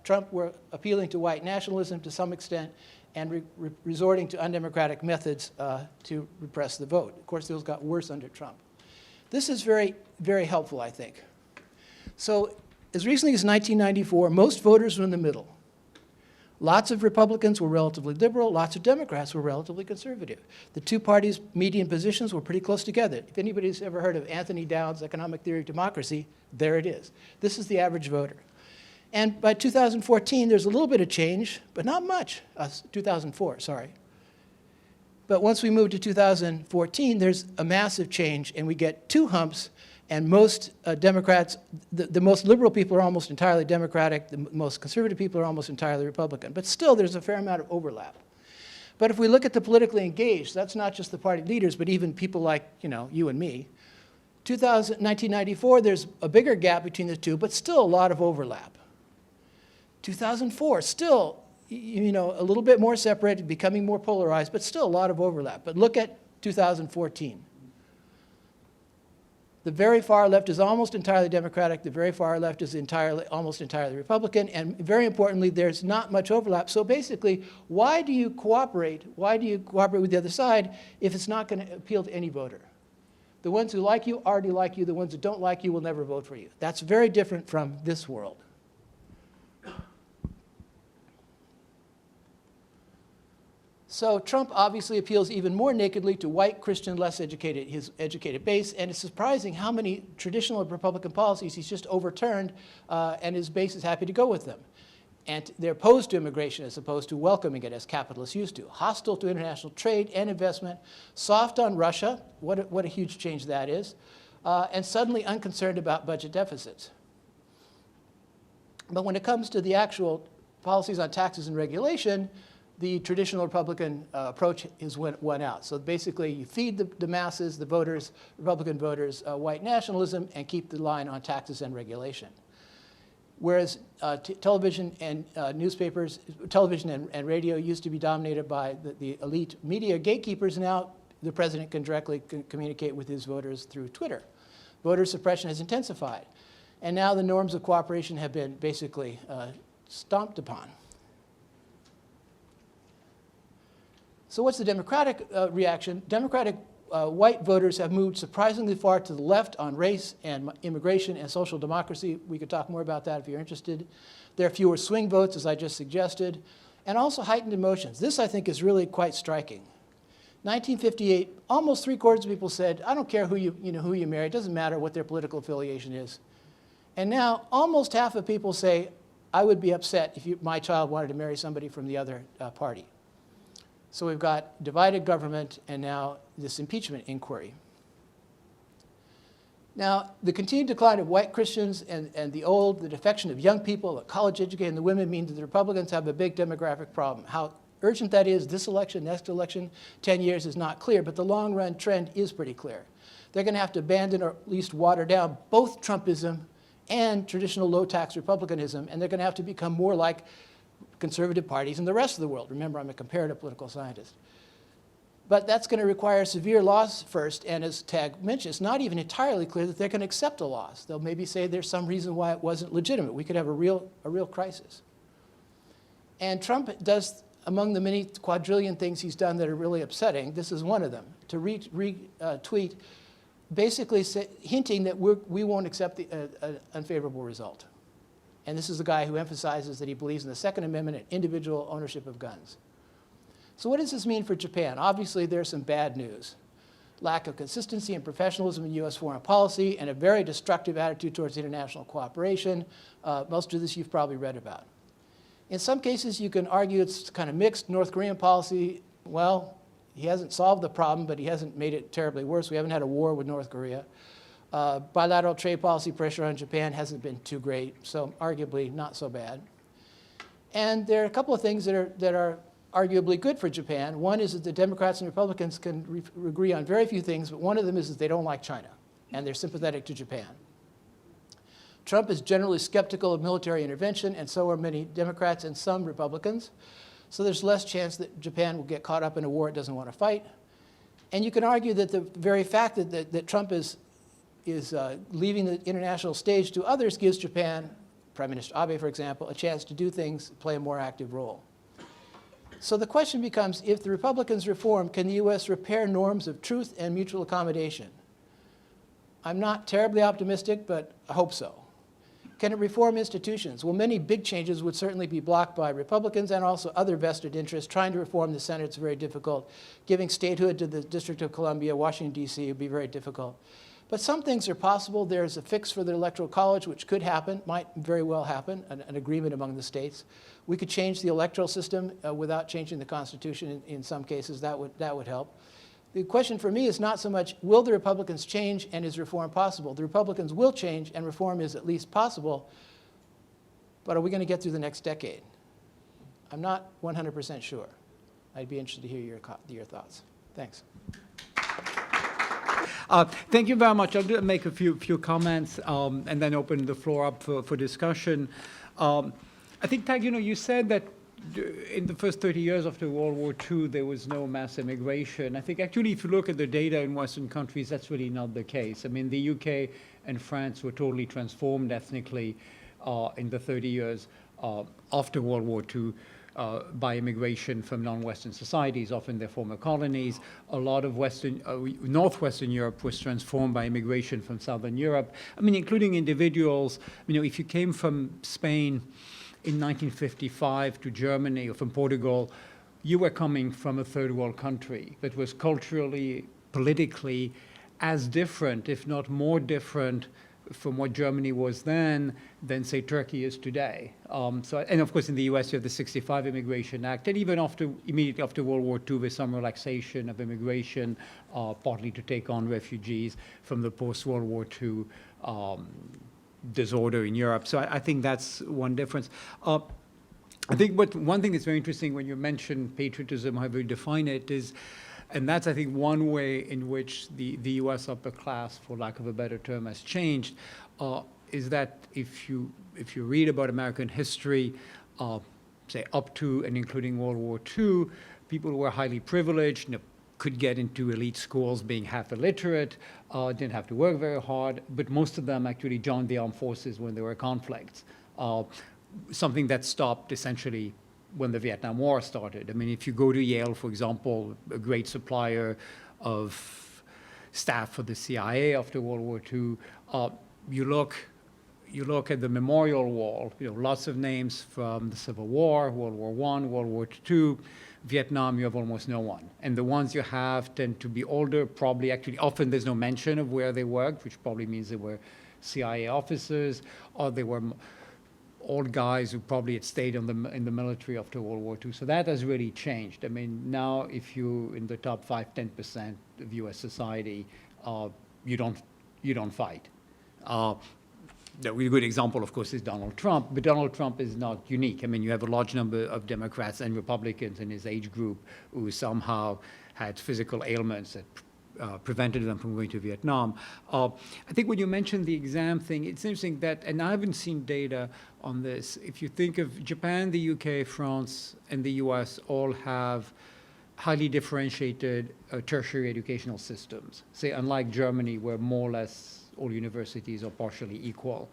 C: Trump, were appealing to white nationalism to some extent and resorting to undemocratic methods to repress the vote. Of course, those got worse under Trump. This is very, very helpful, I think. So as recently as 1994, most voters were in the middle. Lots of Republicans were relatively liberal. Lots of Democrats were relatively conservative. The two parties' median positions were pretty close together. If anybody's ever heard of Anthony Downs' Economic Theory of Democracy, there it is. This is the average voter. And by 2014, there's a little bit of change, but not much. 2004, sorry. But once we move to 2014, there's a massive change, and we get two humps. And most Democrats, the most liberal people are almost entirely Democratic. The most conservative people are almost entirely Republican. But still, there's a fair amount of overlap. But if we look at the politically engaged, that's not just the party leaders, but even people like you and me, 1994, there's a bigger gap between the two, but still a lot of overlap. 2004, still, you know, a little bit more separated, becoming more polarized, but still a lot of overlap. But look at 2014. The very far left is almost entirely Democratic. The very far left is almost entirely Republican. And very importantly, there's not much overlap. So basically, why do you cooperate? Why do you cooperate with the other side if it's not going to appeal to any voter? The ones who like you already like you. The ones who don't like you will never vote for you. That's very different from this world. So Trump obviously appeals even more nakedly to white, Christian, less educated, his educated base, and it's surprising how many traditional Republican policies he's just overturned, and his base is happy to go with them. And they're opposed to immigration as opposed to welcoming it as capitalists used to. Hostile to international trade and investment, soft on Russia, what a huge change that is, and suddenly unconcerned about budget deficits. But when it comes to the actual policies on taxes and regulation, the traditional Republican approach is won out. So basically, you feed the masses, the voters, Republican voters, white nationalism, and keep the line on taxes and regulation. Whereas television and newspapers, television and radio used to be dominated by the elite media gatekeepers, now the president can directly communicate with his voters through Twitter. Voter suppression has intensified. And now the norms of cooperation have been basically stomped upon. So what's the Democratic reaction? Democratic white voters have moved surprisingly far to the left on race and immigration and social democracy. We could talk more about that if you're interested. There are fewer swing votes, as I just suggested, and also heightened emotions. This, I think, is really quite striking. 1958, almost 3/4 of people said, I don't care who you marry, it doesn't matter what their political affiliation is. And now almost half of people say, I would be upset if my child wanted to marry somebody from the other party. So we've got divided government and now this impeachment inquiry. Now, the continued decline of white Christians and the defection of young people, the college educated, and the women mean that the Republicans have a big demographic problem. How urgent that is, this election, next election, 10 years is not clear, but the long-run trend is pretty clear. They're going to have to abandon or at least water down both Trumpism and traditional low-tax Republicanism, and they're going to have to become more like conservative parties in the rest of the world. Remember, I'm a comparative political scientist. But that's going to require severe loss first, and as Tag mentioned, it's not even entirely clear that they're going to accept a loss. They'll maybe say there's some reason why it wasn't legitimate. We could have a real crisis. And Trump does, among the many quadrillion things he's done that are really upsetting, this is one of them, to retweet basically hinting that we won't accept an unfavorable result. And this is the guy who emphasizes that he believes in the Second Amendment and individual ownership of guns. So what does this mean for Japan? Obviously, there's some bad news. Lack of consistency and professionalism in U.S. foreign policy and a very destructive attitude towards international cooperation. Most of this you've probably read about. In some cases, you can argue it's kind of mixed. North Korean policy, well, he hasn't solved the problem, but he hasn't made it terribly worse. We haven't had a war with North Korea. Bilateral trade policy pressure on Japan hasn't been too great, so arguably not so bad. And there are a couple of things that are arguably good for Japan. One is that the Democrats and Republicans can agree on very few things, but one of them is that they don't like China, and they're sympathetic to Japan. Trump is generally skeptical of military intervention, and so are many Democrats and some Republicans. So there's less chance that Japan will get caught up in a war it doesn't want to fight. And you can argue that the very fact that Trump is leaving the international stage to others gives Japan, Prime Minister Abe, for example, a chance to do things, play a more active role. So the question becomes, if the Republicans reform, can the U.S. repair norms of truth and mutual accommodation? I'm not terribly optimistic, but I hope so. Can it reform institutions? Well, many big changes would certainly be blocked by Republicans and also other vested interests. Trying to reform the Senate is very difficult. Giving statehood to the District of Columbia, Washington, D.C. would be very difficult. But some things are possible. There's a fix for the Electoral College, which could happen, might very well happen, an agreement among the states. We could change the electoral system without changing the Constitution in some cases. That would help. The question for me is not so much, will the Republicans change and is reform possible? The Republicans will change and reform is at least possible, but are we going to get through the next decade? I'm not 100% sure. I'd be interested to hear your thoughts. Thanks.
A: Thank you very much. Make a few comments and then open the floor up for discussion. I think, Tag, you said that in the first 30 years after World War II, there was no mass immigration. I think actually, if you look at the data in Western countries, that's really not the case. I mean, the UK and France were totally transformed ethnically in the 30 years after World War II. By immigration from non-Western societies, often their former colonies. A lot of Northwestern Europe was transformed by immigration from Southern Europe. I mean, including individuals. If you came from Spain in 1955 to Germany or from Portugal, you were coming from a third world country that was culturally, politically as different, if not more different, from what Germany was then than, say, Turkey is today. And of course, in the US, you have the 65 Immigration Act, and even immediately after World War II, there's some relaxation of immigration, partly to take on refugees from the post-World War II disorder in Europe. So I think that's one difference. I think one thing that's very interesting when you mention patriotism, however you define it, is, and that's, I think, one way in which the U.S. upper class, for lack of a better term, has changed, is that if you read about American history, say up to and including World War II, people who were highly privileged, could get into elite schools being half illiterate, didn't have to work very hard, but most of them actually joined the armed forces when there were conflicts, something that stopped essentially when the Vietnam War started. I mean, if you go to Yale, for example, a great supplier of staff for the CIA after World War II, you look at the memorial wall, lots of names from the Civil War, World War I, World War II. Vietnam, you have almost no one. And the ones you have tend to be older, probably actually, often there's no mention of where they worked, which probably means they were CIA officers, or they were old guys who probably had stayed in the military after World War II. So that has really changed. I mean, now if you're in the top 5–10% of U.S. society, you don't fight. A really good example, of course, is Donald Trump, but Donald Trump is not unique. I mean, you have a large number of Democrats and Republicans in his age group who somehow had physical ailments that prevented them from going to Vietnam. I think when you mentioned the exam thing, it's interesting that, and I haven't seen data on this, if you think of Japan, the UK, France, and the US all have highly differentiated tertiary educational systems. Say, unlike Germany, where more or less all universities are partially equal.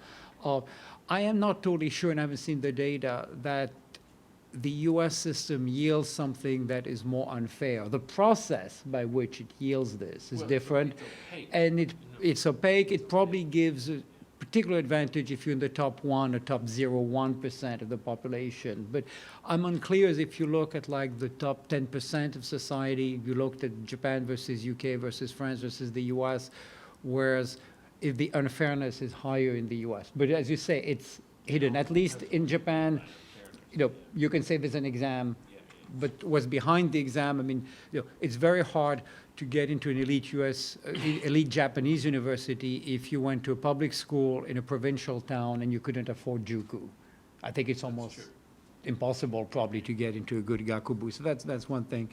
A: I am not totally sure, and I haven't seen the data, that the US system yields something that is more unfair. The process by which it yields this is different, and it's opaque. It probably gives a particular advantage if you're in the top 1 or top 0.1% of the population. But I'm unclear as if you look at like the top 10% of society, you looked at Japan versus UK versus France versus the US, whereas if the unfairness is higher in the US. But as you say, it's hidden. At least in Japan, you can say there's an exam, but what's behind the exam, I mean, it's very hard to get into an elite Japanese university if you went to a public school in a provincial town and you couldn't afford juku. I think it's almost impossible probably to get into a good gakubu. So that's one thing.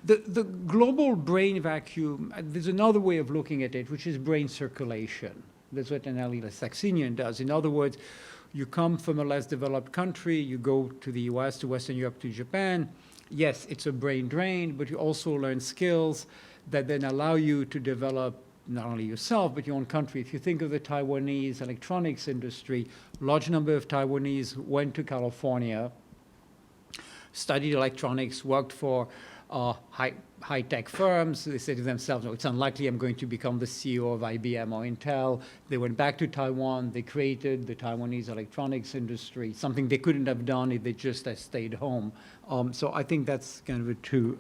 A: The global brain vacuum, there's another way of looking at it, which is brain circulation. That's what Anneli Saxenian does. In other words, you come from a less developed country, you go to the US, to Western Europe, to Japan. Yes, it's a brain drain, but you also learn skills that then allow you to develop not only yourself, but your own country. If you think of the Taiwanese electronics industry, large number of Taiwanese went to California, studied electronics, worked for high-tech firms. They said to themselves, no, it's unlikely I'm going to become the CEO of IBM or Intel. They went back to Taiwan. They created the Taiwanese electronics industry, something they couldn't have done if they just had stayed home. So I think that's kind of a true.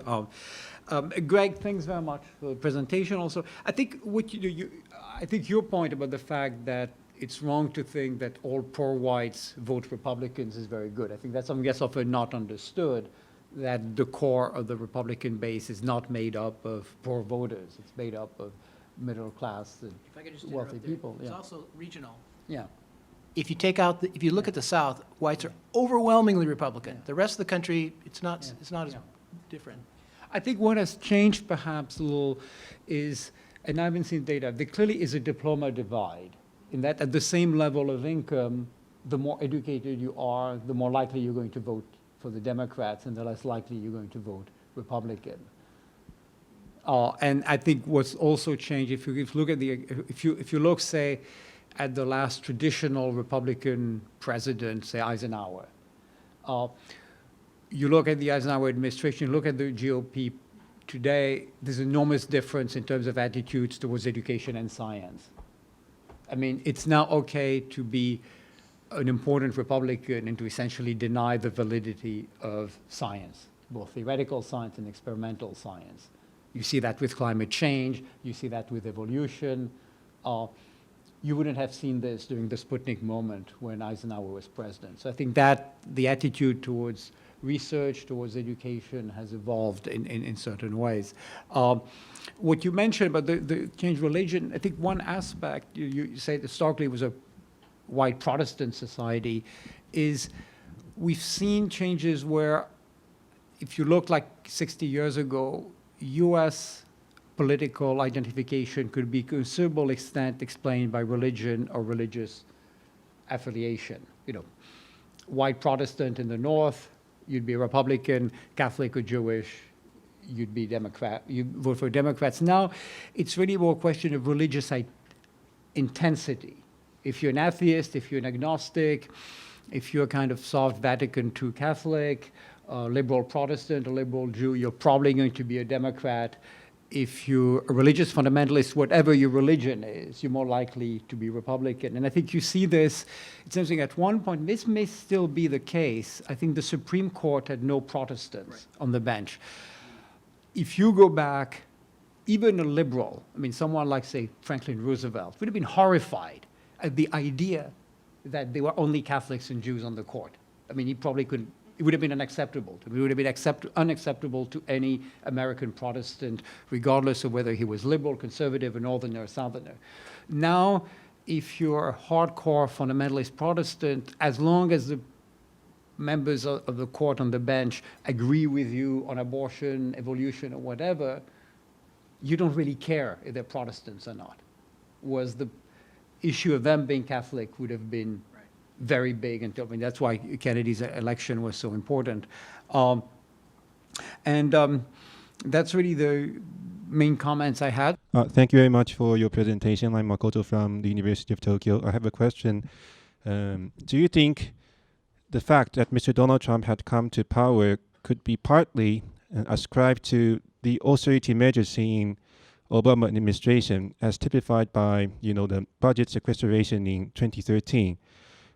A: Greg, thanks very much for the presentation also. I think I think your point about the fact that it's wrong to think that all poor whites vote Republicans is very good. I think that's something that's often not understood, that the core of the Republican base is not made up of poor voters. It's made up of middle class and
C: If I could just
A: wealthy
C: interrupt there.
A: people.
C: It's
A: Yeah.
C: also regional.
A: Yeah.
C: If you take out, if you look at the South, whites are overwhelmingly Republican.
A: Yeah.
C: The rest of the country, it's not
A: Yeah.
C: as
A: Yeah.
C: different.
A: I think what has changed perhaps a little is and I haven't seen data, there clearly is a diploma divide in that at the same level of income, the more educated you are, the more likely you're going to vote for the Democrats and the less likely you're going to vote Republican. And I think what's also changed, if you look at if you look, say, at the last traditional Republican president, say Eisenhower, you look at the Eisenhower administration, look at the GOP today, there's enormous difference in terms of attitudes towards education and science. I mean, it's now okay to be an important Republican and to essentially deny the validity of science, both theoretical science and experimental science. You see that with climate change, you see that with evolution. You wouldn't have seen this during the Sputnik moment when Eisenhower was president. So I think that the attitude towards research, towards education has evolved in certain ways. What you mentioned about the change religion, I think one aspect, you say historically it was a white Protestant society, is we've seen changes where if you look like 60 years ago, US political identification could be to a considerable extent explained by religion or religious affiliation. You know, white Protestant in the North, you'd be a Republican, Catholic or Jewish, you'd be Democrat, you vote for Democrats. Now, it's really more a question of religious intensity. If you're an atheist, if you're an agnostic, if you're a kind of soft Vatican II Catholic, liberal Protestant, or liberal Jew, you're probably going to be a Democrat. If you're a religious fundamentalist, whatever your religion is, you're more likely to be Republican. And I think you see this, it's interesting, at one point, this may still be the case. I think the Supreme Court had no Protestants on the bench. If you go back, even a liberal, I mean, someone like, say, Franklin Roosevelt, would have been horrified at the idea that there were only Catholics and Jews on the court. I mean, he probably couldn't, it would have been unacceptable. It would have been unacceptable to any American Protestant, regardless of whether he was liberal, conservative, a northerner or southerner. Now, if you're a hardcore fundamentalist Protestant, as long as the members of the court on the bench agree with you on abortion, evolution, or whatever, you don't really care if they're Protestants or not. Whereas the issue of them being Catholic would have been very big, and I mean, that's why Kennedy's election was so important. That's really the main comments I had.
D: Thank you very much for your presentation. I'm Makoto from the University of Tokyo. I have a question. Do you think the fact that Mr. Donald Trump had come to power could be partly ascribed to the austerity measures in Obama administration, as typified by, the budget sequestration in 2013,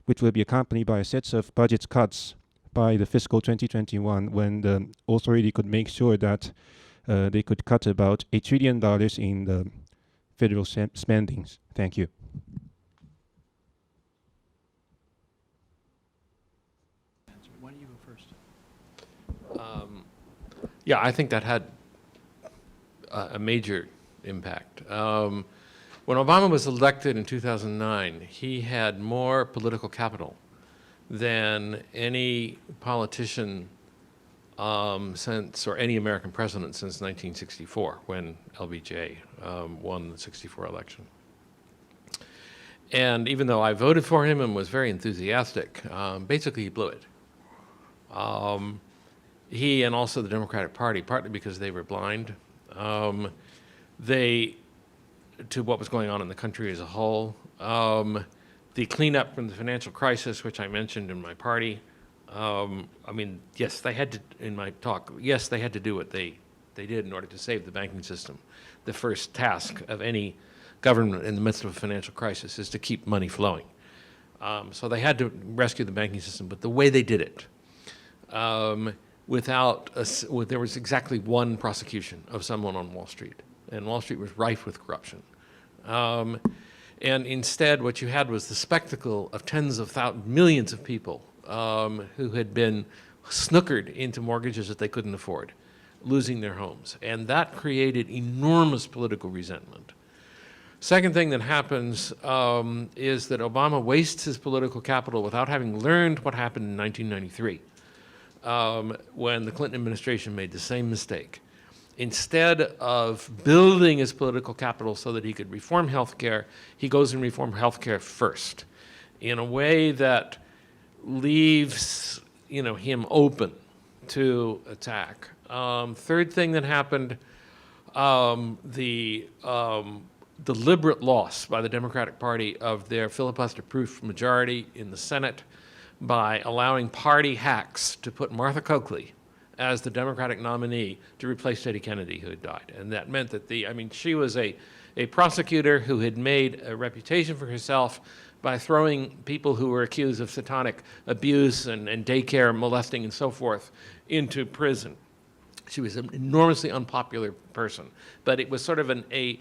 D: which will be accompanied by a set of budget cuts by the fiscal 2021, when the authority could make sure that they could cut about $1 trillion in the federal spendings? Thank you.
C: Why don't you go first?
B: Yeah, I think that had a major impact. When Obama was elected in 2009, he had more political capital than any politician or any American president since 1964, when LBJ won the 64 election. And even though I voted for him and was very enthusiastic, basically he blew it. He and also the Democratic Party, partly because they were blind, to what was going on in the country as a whole. The cleanup from the financial crisis, which I mentioned in my party, I mean, yes, they had to, in my talk, yes, they had to do what they did in order to save the banking system. The first task of any government in the midst of a financial crisis is to keep money flowing. So they had to rescue the banking system, but the way they did it, there was exactly one prosecution of someone on Wall Street, and Wall Street was rife with corruption. And instead, what you had was the spectacle of tens of millions of people who had been snookered into mortgages that they couldn't afford, losing their homes. And that created enormous political resentment. Second thing that happens is that Obama wastes his political capital without having learned what happened in 1993, when the Clinton administration made the same mistake. instead of building his political capital so that he could reform healthcare, he goes and reforms healthcare first in a way that leaves, him open to attack. Third thing that happened, the deliberate loss by the Democratic Party of their filibuster-proof majority in the Senate by allowing party hacks to put Martha Coakley as the Democratic nominee to replace Teddy Kennedy, who had died. And that meant that she was a prosecutor who had made a reputation for herself by throwing people who were accused of satanic abuse and daycare, molesting, and so forth into prison. She was an enormously unpopular person, but it was sort of a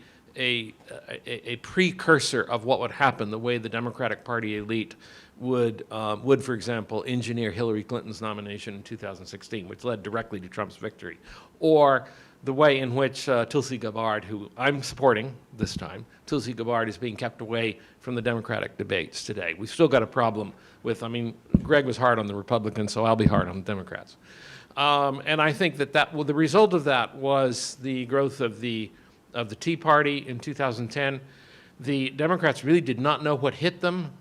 B: precursor of what would happen, the way the Democratic Party elite would, for example, engineer Hillary Clinton's nomination in 2016, which led directly to Trump's victory, or the way in which Tulsi Gabbard, who I'm supporting this time, Tulsi Gabbard is being kept away from the Democratic debates today. We've still got a problem with, Greg was hard on the Republicans, so I'll be hard on the Democrats. And I think that the result of that was the growth of the Tea Party in 2010. The Democrats really did not know what hit them.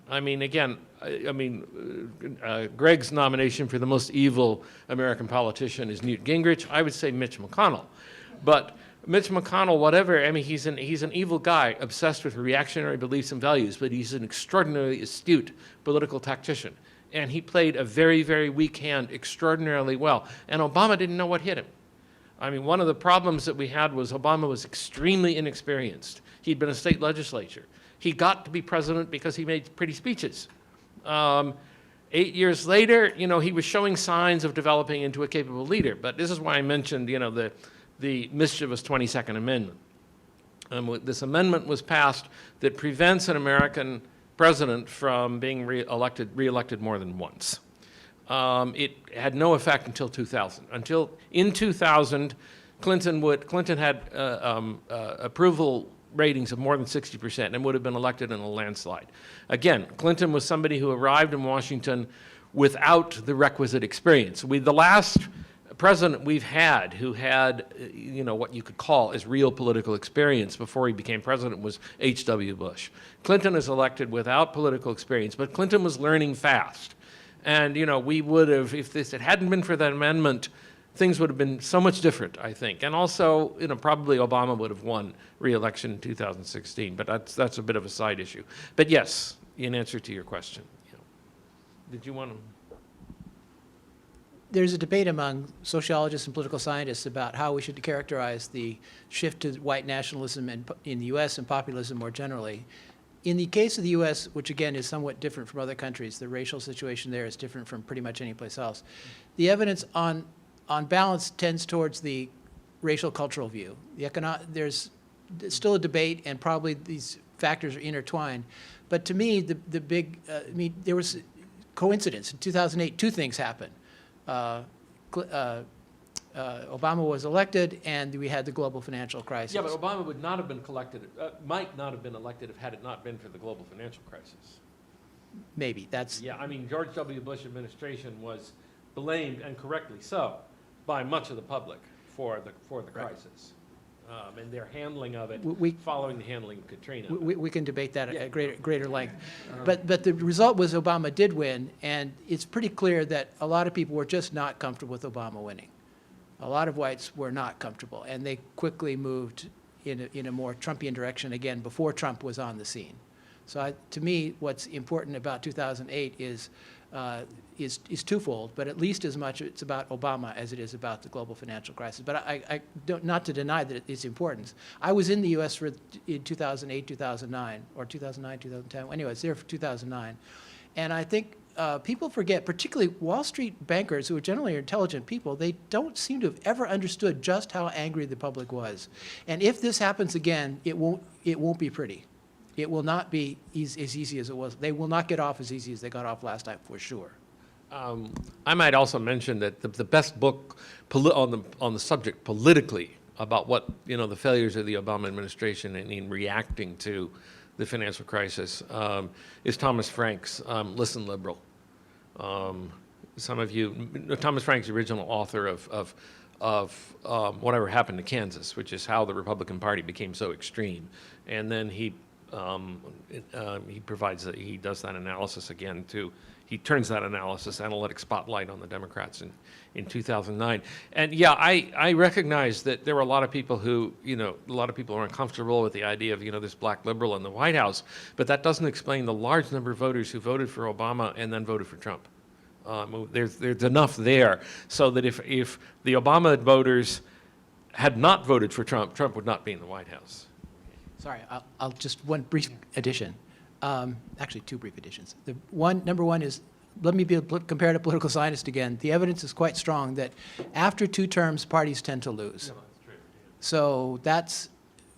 B: Greg's nomination for the most evil American politician is Newt Gingrich. I would say Mitch McConnell. But Mitch McConnell, whatever, he's an evil guy obsessed with reactionary beliefs and values, but he's an extraordinarily astute political tactician. And he played a very, very weak hand extraordinarily well. And Obama didn't know what hit him. One of the problems that we had was Obama was extremely inexperienced. He'd been a state legislature. He got to be president because he made pretty speeches. 8 years later, he was showing signs of developing into a capable leader. But this is why I mentioned, the mischievous 22nd Amendment. This amendment was passed that prevents an American president from being reelected more than once. It had no effect until 2000. Until in 2000, Clinton had approval ratings of more than 60% and would have been elected in a landslide. Again, Clinton was somebody who arrived in Washington without the requisite experience. The last president we've had who had, what you could call as real political experience before he became president was H.W. Bush. Clinton is elected without political experience, but Clinton was learning fast. And, we would have, if it hadn't been for that amendment, things would have been so much different, I think. And also, probably Obama would have won re-election in 2016, but that's a bit of a side issue. But yes, in answer to your question. Did you want to?
C: There's a debate among sociologists and political scientists about how we should characterize the shift to white nationalism in the U.S. and populism more generally. In the case of the U.S., which again is somewhat different from other countries, the racial situation there is different from pretty much any place else. The evidence on balance tends towards the racial cultural view. There's still a debate, and probably these factors are intertwined. But to me, there was coincidence. In 2008, two things happened. Obama was elected, and we had the global financial crisis.
B: Yeah, but Obama would not have been might not have been elected had it not been for the global financial crisis.
C: Maybe that's.
B: Yeah, George W. Bush administration was blamed, and correctly so, by much of the public for the crisis, and their handling of it, following the handling of Katrina.
C: We can debate that at greater length, but the result was Obama did win, and it's pretty clear that a lot of people were just not comfortable with Obama winning. A lot of whites were not comfortable, and they quickly moved in a more Trumpian direction again before Trump was on the scene. So to me, what's important about 2008 is twofold, but at least as much it's about Obama as it is about the global financial crisis. But I don't, not to deny that its importance. I was in the U.S. in 2008, 2009, or 2009, 2010. Anyway, I was there for 2009, and I think people forget, particularly Wall Street bankers, who are generally intelligent people, they don't seem to have ever understood just how angry the public was. And if this happens again, it won't be pretty. It will not be as easy as it was. They will not get off as easy as they got off last time, for sure.
B: I might also mention that the best book on the subject politically about what the failures of the Obama administration in reacting to the financial crisis is Thomas Frank's Listen Liberal. Some of you, Thomas Frank's the original author of whatever happened to Kansas, which is how the Republican Party became so extreme. And then he does that analysis again too. He turns that analysis, analytic spotlight, on the Democrats in 2009. And yeah, I recognize that there were a lot of people who, a lot of people are uncomfortable with the idea of, this black liberal in the White House, but that doesn't explain the large number of voters who voted for Obama and then voted for Trump. There's enough there so that if the Obama voters had not voted for Trump, Trump would not be in the White House.
C: Sorry, I'll just one brief addition. Actually, two brief additions. Number one is, let me be a comparative political scientist again. The evidence is quite strong that after 2 terms, parties tend to lose.
B: No, that's true.
C: So that's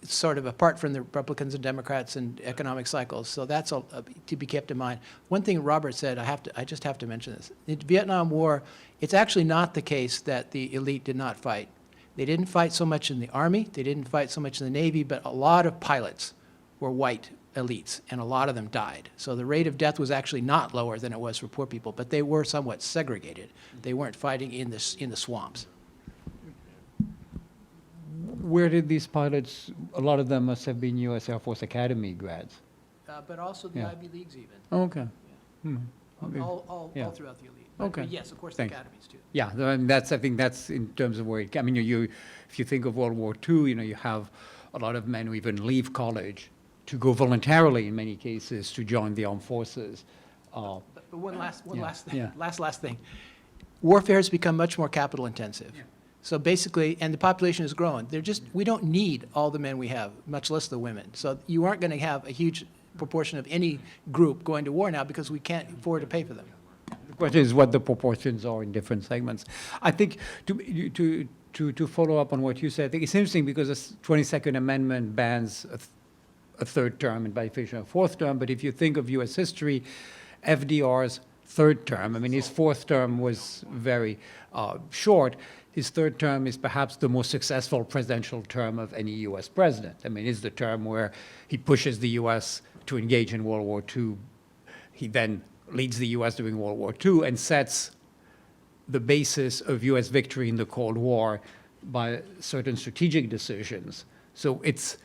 C: sort of apart from the Republicans and Democrats and economic cycles. So that's to be kept in mind. One thing Robert said, I just have to mention this. In the Vietnam War, it's actually not the case that the elite did not fight. They didn't fight so much in the Army, they didn't fight so much in the Navy, but a lot of pilots were white elites, and a lot of them died. So the rate of death was actually not lower than it was for poor people, but they were somewhat segregated. They weren't fighting in the swamps.
A: Where did these pilots, a lot of them must have been U.S. Air Force Academy grads.
C: But also the
A: Yeah.
C: Ivy Leagues even.
A: Oh, okay. Hmm. Okay.
C: All
A: Yeah.
C: throughout the elite. But
A: Okay.
C: yes, of course,
A: Thanks.
C: the academies too.
A: Yeah, I think that's in terms of where I mean, if you think of World War II, you have a lot of men who even leave college to go voluntarily, in many cases, to join the armed forces.
C: But one last thing,
A: Yeah.
C: last thing. Warfare has become much more capital intensive.
A: Yeah.
C: So basically, and the population is growing. We don't need all the men we have, much less the women. So you aren't going to have a huge proportion of any group going to war now because we can't afford to pay for them.
A: The question is what the proportions are in different segments. I think to follow up on what you said, I think it's interesting because the 22nd Amendment bans a 3rd term and by definition a 4th term, but if you think of U.S. history, FDR's 3rd term, I mean, his 4th term was very short. His 3rd term is perhaps the most successful presidential term of any U.S. president. I mean, it's the term where he pushes the U.S. to engage in World War II. He then leads the U.S. during World War II and sets the basis of U.S. victory in the Cold War by certain strategic decisions. So it's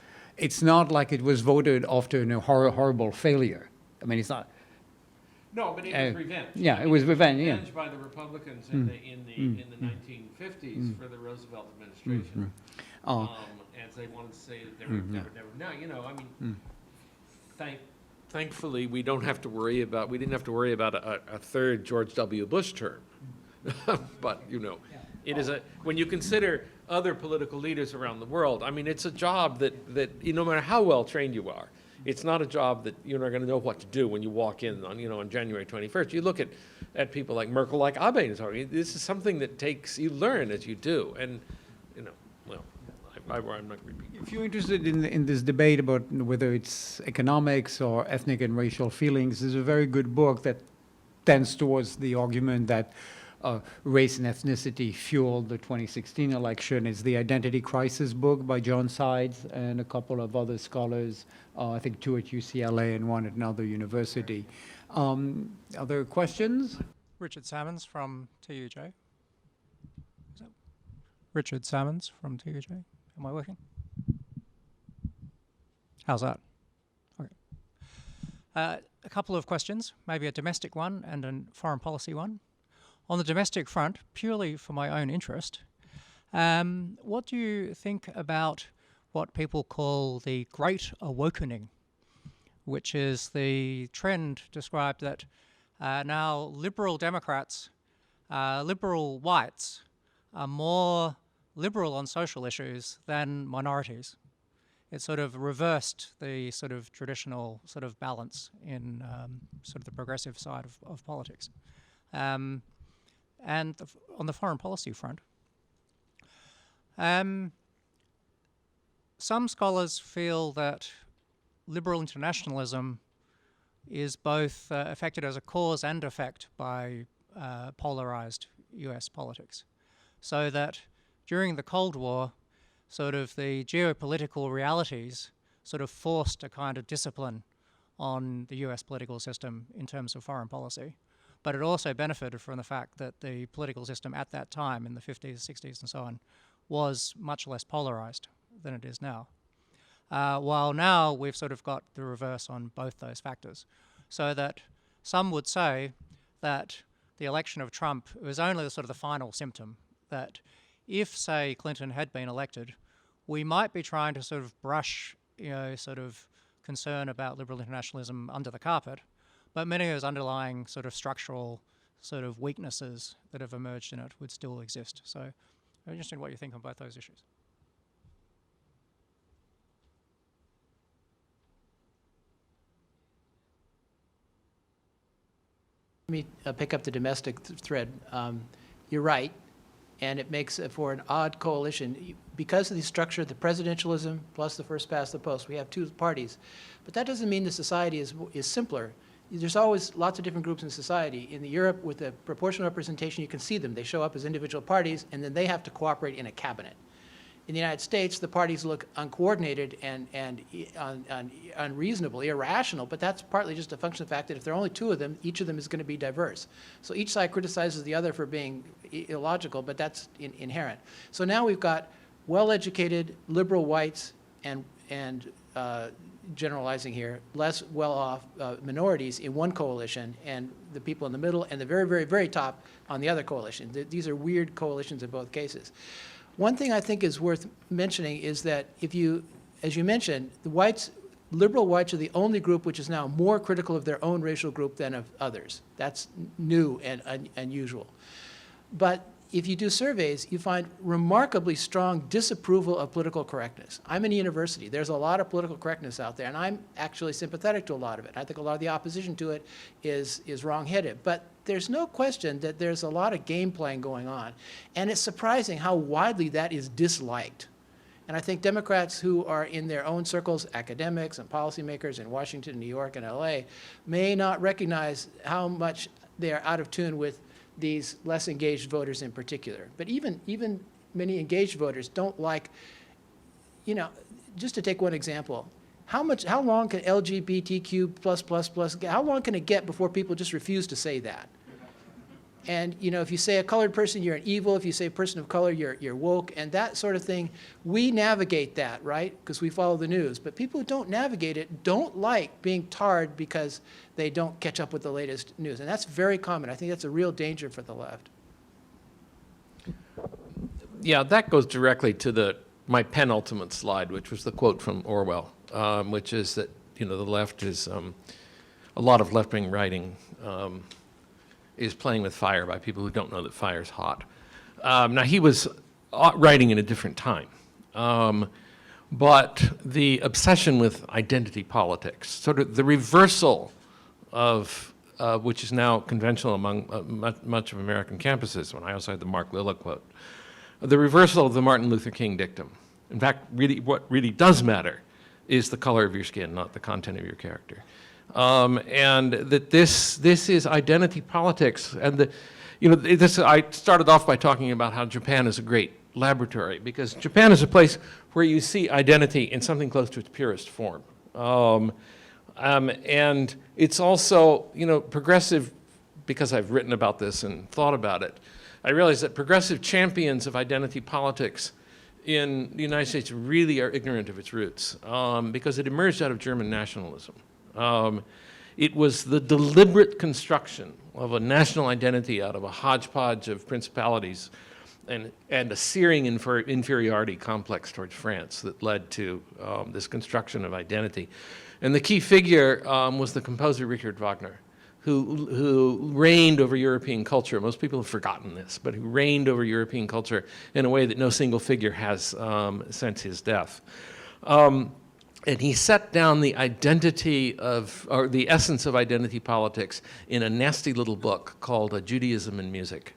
A: not like it was voted after a horrible failure. I mean, it's not.
B: No, but it was revenge.
A: Yeah, it was revenge. Yeah.
B: Revenge by the Republicans in the 1950s for the Roosevelt administration, as they wanted to say that they were never. Now, I mean, thankfully, we didn't have to worry about a 3rd George W. Bush term. But it is when you consider other political leaders around the world, I mean, it's a job that no matter how well trained you are, it's not a job that you're not going to know what to do when you walk in on January 21st. You look at people like Merkel, like Abe. This is something that you learn as you do, and I'm not going to repeat.
A: If you're interested in this debate about whether it's economics or ethnic and racial feelings, there's a very good book that tends towards the argument that race and ethnicity fueled the 2016 election. It's the Identity Crisis book by John Sides and a couple of other scholars, I think 2 at UCLA and 1 at another university. Other questions?
E: Richard Salmons from TUJ. Richard Salmons from TUJ. Am I working? How's that? Okay. A couple of questions, maybe a domestic one and a foreign policy one. On the domestic front, purely for my own interest, what do you think about what people call the Great Awakening, which is the trend described that now liberal Democrats, liberal whites, are more liberal on social issues than minorities? It sort of reversed the sort of traditional sort of balance in sort of the progressive side of politics. And on the foreign policy front, some scholars feel that liberal internationalism is both affected as a cause and effect by polarized US politics. So that during the Cold War, sort of the geopolitical realities sort of forced a kind of discipline on the US political system in terms of foreign policy. but it also benefited from the fact that the political system at that time, in the 50s, 60s, and so on, was much less polarized than it is now. While now we've sort of got the reverse on both those factors. So that some would say that the election of Trump was only the sort of the final symptom, that if, say, Clinton had been elected, we might be trying to sort of brush, sort of concern about liberal internationalism under the carpet, but many of those underlying sort of structural sort of weaknesses that have emerged in it would still exist. So I'm interested in what you think on both those issues.
C: Let me pick up the domestic thread. You're right, and it makes for an odd coalition. Because of the structure of the presidentialism plus the first past the post, we have two parties. But that doesn't mean the society is simpler. There's always lots of different groups in society. In Europe, with the proportional representation, you can see them. They show up as individual parties, and then they have to cooperate in a cabinet. In the United States, the parties look uncoordinated and unreasonable, irrational, but that's partly just a function of the fact that if there are only two of them, each of them is going to be diverse. So each side criticizes the other for being illogical, but that's inherent. So now we've got well-educated liberal whites and generalizing here, less well-off minorities in one coalition, and the people in the middle and the very, very, very top on the other coalition. These are weird coalitions in both cases. One thing I think is worth mentioning is that if you, as you mentioned, the whites, liberal whites are the only group which is now more critical of their own racial group than of others. That's new and unusual. But if you do surveys, you find remarkably strong disapproval of political correctness. I'm in a university. There's a lot of political correctness out there, and I'm actually sympathetic to a lot of it. I think a lot of the opposition to it is wrong-headed. But there's no question that there's a lot of game playing going on. And it's surprising how widely that is disliked. And I think Democrats who are in their own circles, academics and policymakers in Washington, New York, and LA, may not recognize how much they're out of tune with these less engaged voters in particular. But even many engaged voters don't like, just to take one example, how long can LGBTQ+++, how long can it get before people just refuse to say that? And if you say a colored person, you're an evil. If you say a person of color, you're woke, and that sort of thing. We navigate that, right? Because we follow the news. But people who don't navigate it don't like being tarred because they don't catch up with the latest news. And that's very common. I think that's a real danger for the left.
B: Yeah, that goes directly to my penultimate slide, which was the quote from Orwell, which is that the left is a lot of left-wing writing is playing with fire by people who don't know that fire's hot. Now, he was writing in a different time, but the obsession with identity politics, sort of the reversal of which is now conventional among much of American campuses, when I also had the Mark Lilla quote, the reversal of the Martin Luther King dictum. In fact, what really does matter is the color of your skin, not the content of your character. And that this is identity politics. And I started off by talking about how Japan is a great laboratory, because Japan is a place where you see identity in something close to its purest form. And it's also, progressive, because I've written about this and thought about it, I realize that progressive champions of identity politics in the United States really are ignorant of its roots, because it emerged out of German nationalism. It was the deliberate construction of a national identity out of a hodgepodge of principalities and a searing inferiority complex towards France that led to this construction of identity. And the key figure was the composer Richard Wagner, who reigned over European culture. Most people have forgotten this, but who reigned over European culture in a way that no single figure has since his death. And he set down the identity or the essence of identity politics in a nasty little book called Judaism and Music,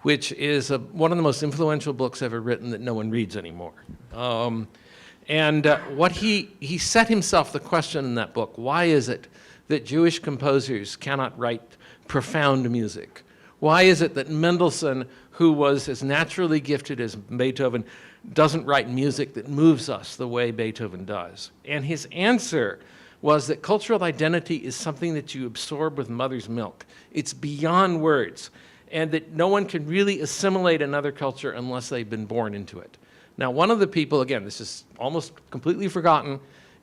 B: which is one of the most influential books ever written that no one reads anymore. What he set himself the question in that book: why is it that Jewish composers cannot write profound music? Why is it that Mendelssohn, who was as naturally gifted as Beethoven, doesn't write music that moves us the way Beethoven does? And his answer was that cultural identity is something that you absorb with mother's milk. It's beyond words, and that no one can really assimilate another culture unless they've been born into it. Now, one of the people, again, this is almost completely forgotten,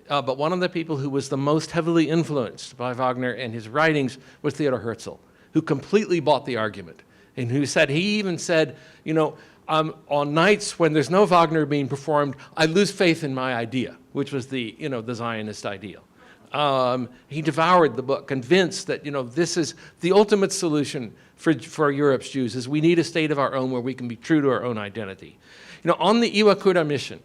B: but one of the people who was the most heavily influenced by Wagner and his writings was Theodor Herzl, who completely bought the argument, and who said, he even said, you know, on nights when there's no Wagner being performed, I lose faith in my idea, which was the, you know, the Zionist ideal. He devoured the book, convinced that, you know, this is the ultimate solution for Europe's Jews, is we need a state of our own where we can be true to our own identity. You know, on the Iwakura mission,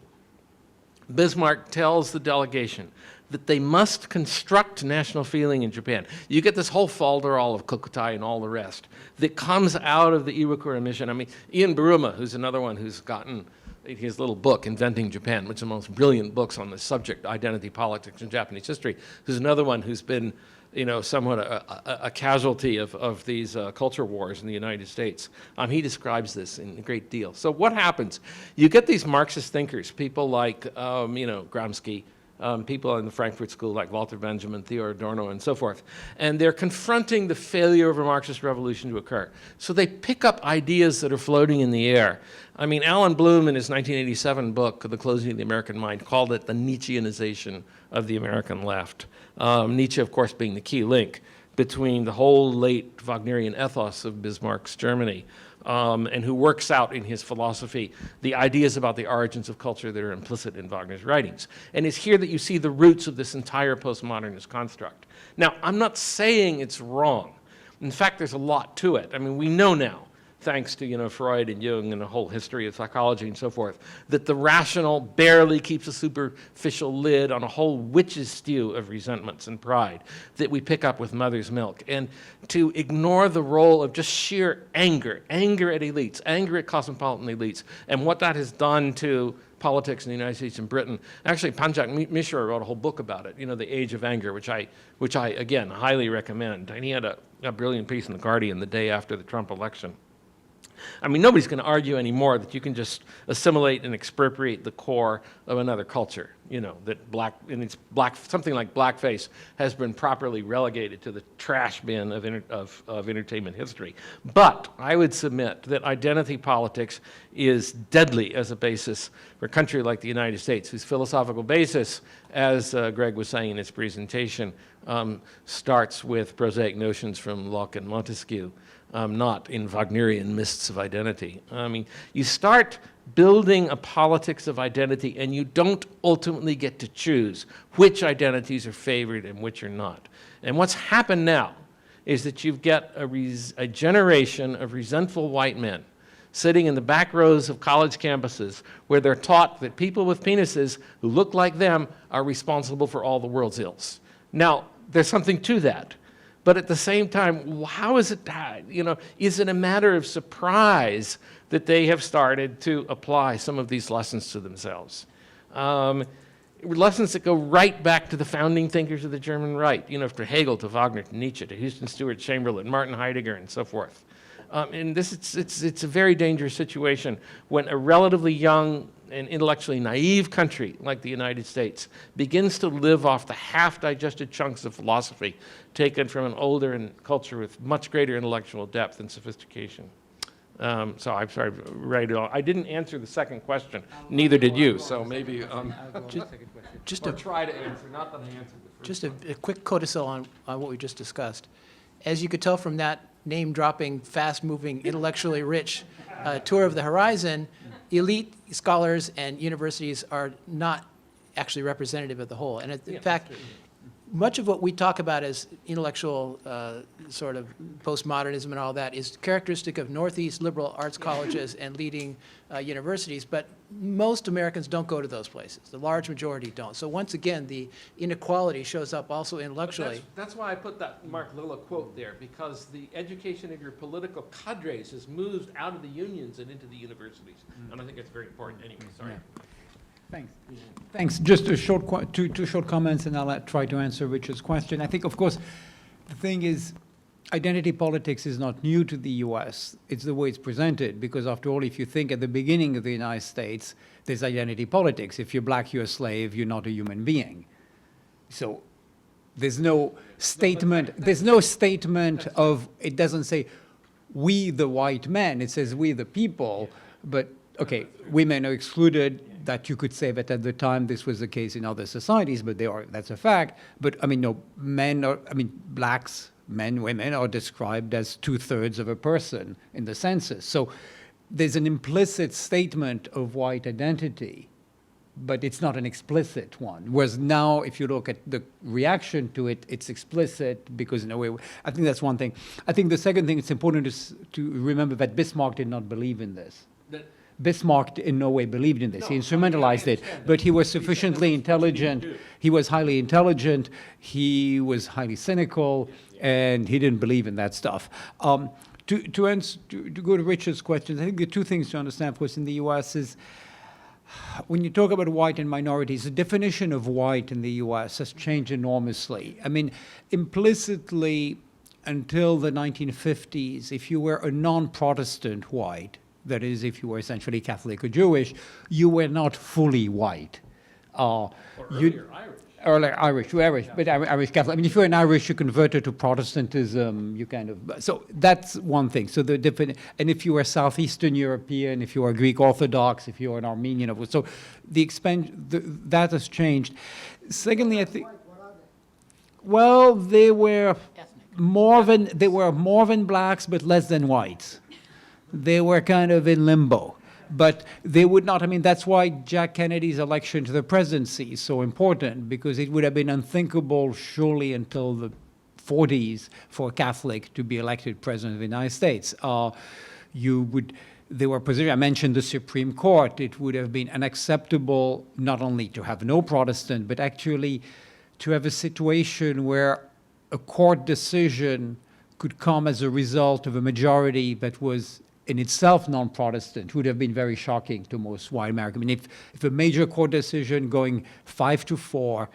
B: Bismarck tells the delegation that they must construct national feeling in Japan. You get this whole folderol of Kokutai and all the rest that comes out of the Iwakura mission. I mean, Ian Buruma, who's another one who's gotten his little book, Inventing Japan, which is the most brilliant books on the subject, identity, politics, and Japanese history, who's another one who's been, you know, somewhat a casualty of these culture wars in the United States. He describes this in a great deal. So what happens? You get these Marxist thinkers, people like, you know, Gramsci, people in the Frankfurt School like Walter Benjamin, Theodor Adorno, and so forth. And they're confronting the failure of a Marxist revolution to occur. So they pick up ideas that are floating in the air. I mean, Alan Bloom in his 1987 book, The Closing of the American Mind, called it the Nietzscheanization of the American left. Nietzsche, of course, being the key link between the whole late Wagnerian ethos of Bismarck's Germany, and who works out in his philosophy the ideas about the origins of culture that are implicit in Wagner's writings. And it's here that you see the roots of this entire postmodernist construct. Now, I'm not saying it's wrong. In fact, there's a lot to it. I mean, we know now, thanks to, you know, Freud and Jung and a whole history of psychology and so forth, that the rational barely keeps a superficial lid on a whole witch's stew of resentments and pride that we pick up with mother's milk. And to ignore the role of just sheer anger, anger at elites, anger at cosmopolitan elites, and what that has done to politics in the United States and Britain. Actually, Panjak Mishra wrote a whole book about it, you know, The Age of Anger, which I again, highly recommend. And he had a brilliant piece in The Guardian the day after the Trump election. I mean, nobody's going to argue anymore that you can just assimilate and expropriate the core of another culture. You know, that something like blackface has been properly relegated to the trash bin of entertainment history. But I would submit that identity politics is deadly as a basis for a country like the United States, whose philosophical basis, as Greg was saying in his presentation, starts with prosaic notions from Locke and Montesquieu. Not in Wagnerian mists of identity. I mean, you start building a politics of identity and you don't ultimately get to choose which identities are favored and which are not. And what's happened now is that you've got a generation of resentful white men sitting in the back rows of college campuses where they're taught that people with penises who look like them are responsible for all the world's ills. Now, there's something to that. But at the same time, how is it, you know, is it a matter of surprise that they have started to apply some of these lessons to themselves? Lessons that go right back to the founding thinkers of the German right, you know, from Hegel to Wagner to Nietzsche to Houston Stewart Chamberlain, Martin Heidegger, and so forth. And it's a very dangerous situation when a relatively young and intellectually naive country like the United States begins to live off the half-digested chunks of philosophy taken from an older culture with much greater intellectual depth and sophistication. So I'm sorry, right on. I didn't answer the second question. Neither did you. So maybe
C: Just
B: or try to answer. Not that I answered the first.
C: Just a quick codicil on what we just discussed. As you could tell from that name-dropping, fast-moving, intellectually rich tour of the horizon, elite scholars and universities are not actually representative of the whole. And in fact, much of what we talk about as intellectual sort of postmodernism and all that is characteristic of Northeast liberal arts colleges and leading universities, but most Americans don't go to those places. The large majority don't. So once again, the inequality shows up also intellectually.
B: That's why I put that Mark Lilla quote there, because the education of your political cadres has moved out of the unions and into the universities. And I think it's very important anyway. Sorry.
A: Yeah. Thanks. Thanks. Just a short, two short comments, and I'll try to answer Richard's question. I think, of course, the thing is, identity politics is not new to the U.S. It's the way it's presented, because after all, if you think at the beginning of the United States, there's identity politics. If you're black, you're a slave, you're not a human being. So There's no statement. There's no statement of. It doesn't say, "We the white men." It says, "We the people." But okay, women are excluded. That you could say that at the time this was the case in other societies, but that's a fact. But I mean, no, blacks, men, women are described as 2/3 of a person in the census. So there's an implicit statement of white identity, but it's not an explicit one. Whereas now, if you look at the reaction to it, it's explicit because in a way, I think that's one thing. I think the second thing, it's important to remember that Bismarck did not believe in this. Bismarck in no way believed in this. He instrumentalized it, but he was sufficiently intelligent. He was highly intelligent. He was highly cynical, and he didn't believe in that stuff. To go to Richard's questions, I think the two things to understand, of course, in the U.S. is when you talk about white and minorities, the definition of white in the U.S. has changed enormously. I mean, implicitly, until the 1950s, if you were a non-Protestant white, that is, if you were essentially Catholic or Jewish, you were not fully white.
B: Or earlier Irish.
A: Earlier Irish, but Irish Catholic. I mean, if you're an Irish, you converted to Protestantism, you kind of, so that's one thing. So the different, and if you were Southeastern European, if you were Greek Orthodox, if you were an Armenian, so that has changed. Secondly, I think, well, they were more than blacks, but less than whites. They were kind of in limbo, but they would not. I mean, that's why Jack Kennedy's election to the presidency is so important, because it would have been unthinkable, surely, until the 40s for a Catholic to be elected president of the United States. They were positioned. I mentioned the Supreme Court. It would have been unacceptable not only to have no Protestant, but actually to have a situation where a court decision could come as a result of a majority that was in itself non-Protestant. Would have been very shocking to most white Americans. I mean, if a major court decision going 5-4,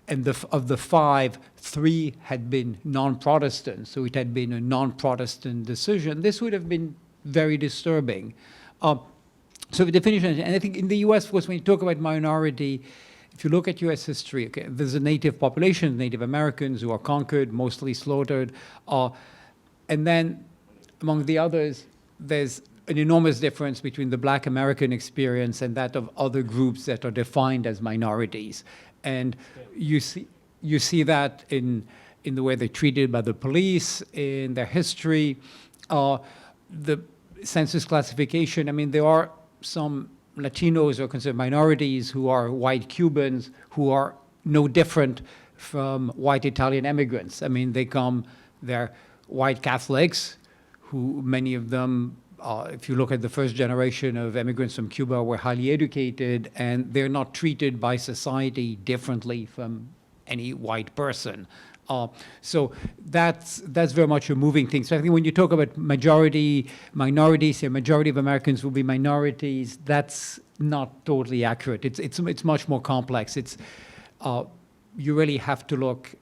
A: and of the 5, 3 had been non-Protestant, so it had been a non-Protestant decision, this would have been very disturbing. So the definition, and I think in the U.S., of course, when you talk about minority, if you look at U.S. history, okay, there's a native population, Native Americans who are conquered, mostly slaughtered, and then among the others, there's an enormous difference between the Black American experience and that of other groups that are defined as minorities. And you see that in the way they're treated by the police, in their history, the census classification. I mean, there are some Latinos who are considered minorities who are white Cubans who are no different from white Italian immigrants. I mean, they're white Catholics who many of them, if you look at the first generation of immigrants from Cuba, were highly educated, and they're not treated by society differently from any white person. So that's very much a moving thing. So I think when you talk about minorities, a majority of Americans will be minorities, that's not totally accurate. It's much more complex. You really have to look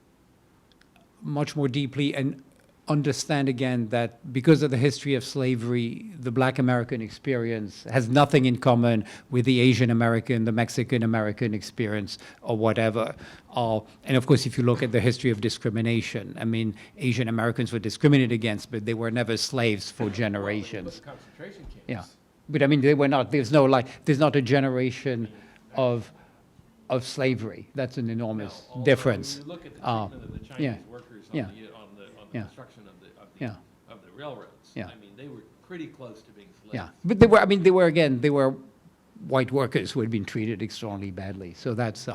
A: much more deeply and understand again that because of the history of slavery, the Black American experience has nothing in common with the Asian American, the Mexican American experience, or whatever. And of course, if you look at the history of discrimination, I mean, Asian Americans were discriminated against, but they were never slaves for generations.
B: Concentration camps.
A: Yeah, but I mean, they were not. There's not a generation of slavery. That's an enormous difference.
B: When you look at the treatment of the Chinese workers on the construction of the railroads, I mean, they were pretty close to being slaves.
A: Yeah, but they were white workers who had been treated extraordinarily badly. So that's,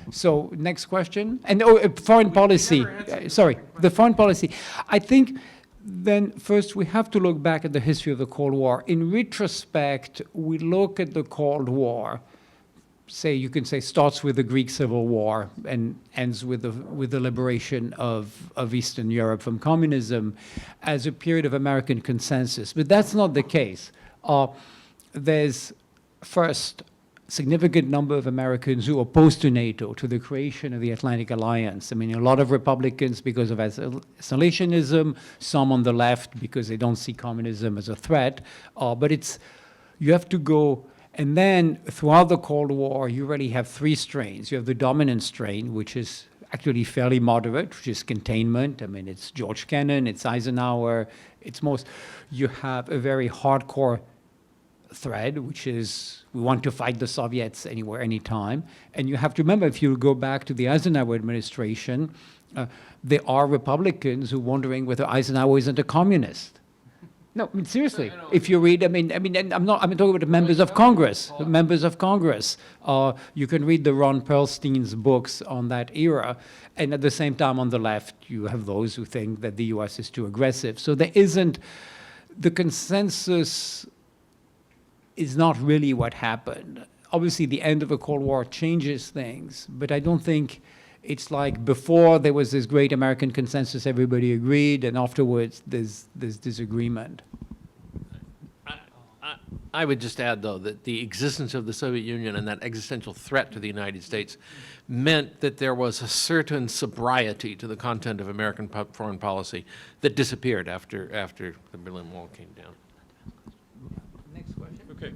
A: so next question. And foreign policy, the foreign policy. I think then first we have to look back at the history of the Cold War. In retrospect, we look at the Cold War, you can say starts with the Greek Civil War and ends with the liberation of Eastern Europe from communism as a period of American consensus. But that's not the case. There's first significant number of Americans who oppose to NATO, to the creation of the Atlantic Alliance. I mean, a lot of Republicans because of isolationism, some on the left because they don't see communism as a threat. But you have to go. And then throughout the Cold War, you really have 3 strains. You have the dominant strain, which is actually fairly moderate, which is containment. I mean, it's George Kennan, it's Eisenhower, it's most. You have a very hardcore thread, which is we want to fight the Soviets anywhere, anytime. And you have to remember, if you go back to the Eisenhower administration, there are Republicans who are wondering whether Eisenhower isn't a communist. No, I mean, seriously, if you read, and I'm talking about the members of Congress, you can read the Ron Perlstein's books on that era, and at the same time, on the left, you have those who think that the US is too aggressive. So there isn't, the consensus is not really what happened. Obviously, the end of the Cold War changes things, but I don't think it's like before there was this great American consensus, everybody agreed, and afterwards there's disagreement.
B: I would just add, though, that the existence of the Soviet Union and that existential threat to the United States meant that there was a certain sobriety to the content of American foreign policy that disappeared after the Berlin Wall came down.
A: Next question.
F: Okay.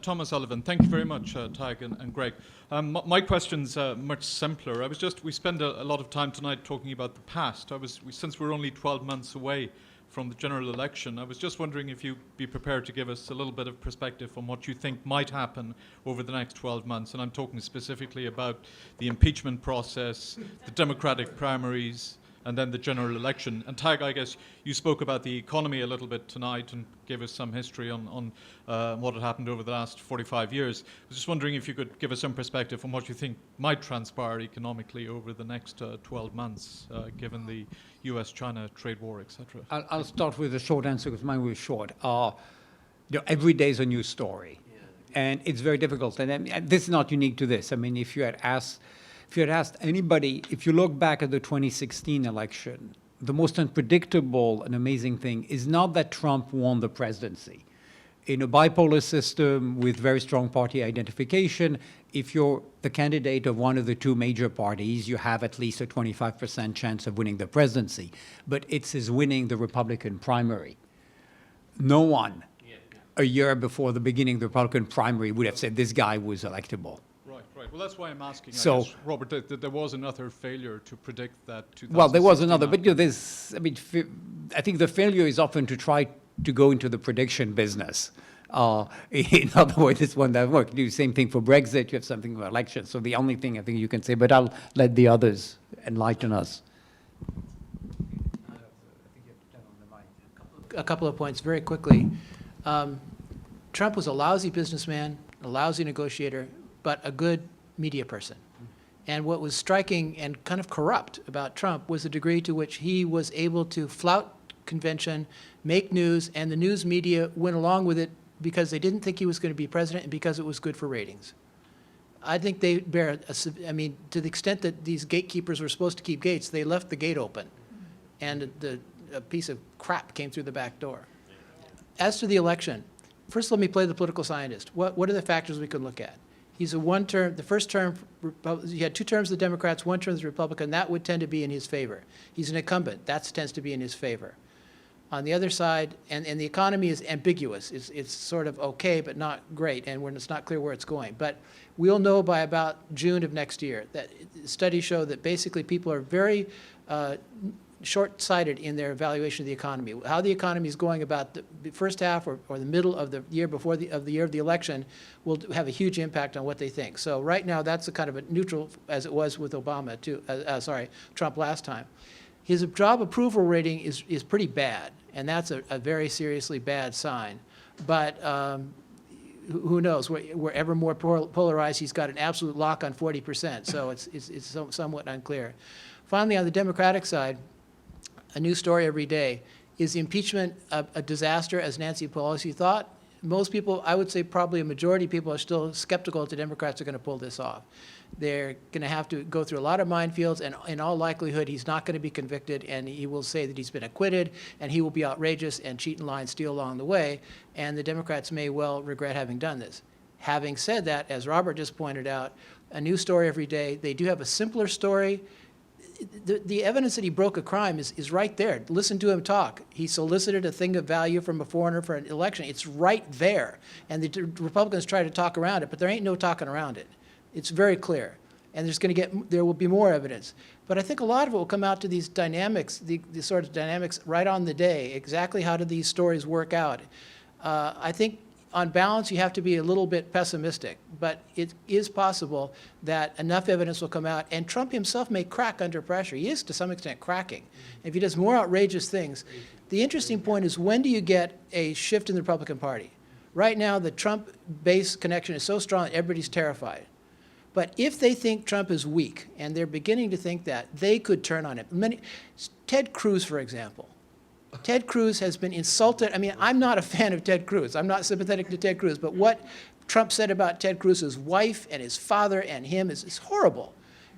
F: Thomas Sullivan, thank you very much, Tag and Greg. My question's much simpler. We spend a lot of time tonight talking about the past. Since we're only 12 months away from the general election, I was just wondering if you'd be prepared to give us a little bit of perspective on what you think might happen over the next 12 months. And I'm talking specifically about the impeachment process, the Democratic primaries, and then the general election. And Tag, I guess you spoke about the economy a little bit tonight and gave us some history on what had happened over the last 45 years. I was just wondering if you could give us some perspective on what you think might transpire economically over the next 12 months, given the US-China trade war, etc.
A: I'll start with a short answer because mine was short. Every day is a new story, and it's very difficult. And this is not unique to this. I mean, if you had asked anybody, if you look back at the 2016 election, the most unpredictable and amazing thing is not that Trump won the presidency. In a bipolar system with very strong party identification, if you're the candidate of one of the two major parties, you have at least a 25% chance of winning the presidency. But it's his winning the Republican primary. No one a year before the beginning of the Republican primary would have said this guy was electable.
F: Right. Well, that's why I'm asking,
A: So,
F: I guess, Robert, that there was another failure to predict that 2016.
A: Well, there was another, but I think the failure is often to try to go into the prediction business. In other words, it's one that worked. Do the same thing for Brexit. You have something for elections. So the only thing I think you can say, but I'll let the others enlighten us.
C: A couple of points very quickly. Trump was a lousy businessman, a lousy negotiator, but a good media person. And what was striking and kind of corrupt about Trump was the degree to which he was able to flout convention, make news, and the news media went along with it because they didn't think he was going to be president and because it was good for ratings. I think they bear, to the extent that these gatekeepers were supposed to keep gates, they left the gate open, and a piece of crap came through the back door. As to the election, first let me play the political scientist. What are the factors we could look at? He's a one-term, the first term, he had 2 terms of the Democrats, 1 term as a Republican. That would tend to be in his favor. He's an incumbent. That tends to be in his favor. On the other side, and the economy is ambiguous. It's sort of okay, but not great, and it's not clear where it's going. But we'll know by about June of next year that studies show that basically people are very short-sighted in their evaluation of the economy. How the economy is going about the first half or the middle of the year before the year of the election will have a huge impact on what they think. So right now, that's a kind of a neutral, as it was with Obama too. Trump last time. His job approval rating is pretty bad, and that's a very seriously bad sign. But who knows? We're ever more polarized. He's got an absolute lock on 40%, so it's somewhat unclear. Finally, on the Democratic side, a new story every day. Is the impeachment a disaster, as Nancy Pelosi thought? Most people, I would say probably a majority of people are still skeptical that the Democrats are going to pull this off. They're going to have to go through a lot of minefields, and in all likelihood, he's not going to be convicted, and he will say that he's been acquitted, and he will be outrageous and cheat and lie and steal along the way, and the Democrats may well regret having done this. Having said that, as Robert just pointed out, a new story every day. They do have a simpler story. The evidence that he broke a crime is right there. Listen to him talk. He solicited a thing of value from a foreigner for an election. It's right there. And the Republicans try to talk around it, but there ain't no talking around it. It's very clear. and there will be more evidence. But I think a lot of it will come out to these dynamics, the sort of dynamics right on the day. Exactly how do these stories work out? I think on balance, you have to be a little bit pessimistic, but it is possible that enough evidence will come out, and Trump himself may crack under pressure. He is, to some extent, cracking. If he does more outrageous things, the interesting point is, when do you get a shift in the Republican Party? Right now, the Trump base connection is so strong that everybody's terrified. But if they think Trump is weak, and they're beginning to think that, they could turn on him. Ted Cruz, for example. Ted Cruz has been insulted. I mean, I'm not a fan of Ted Cruz. I'm not sympathetic to Ted Cruz. But what Trump said about Ted Cruz's wife and his father and him is horrible.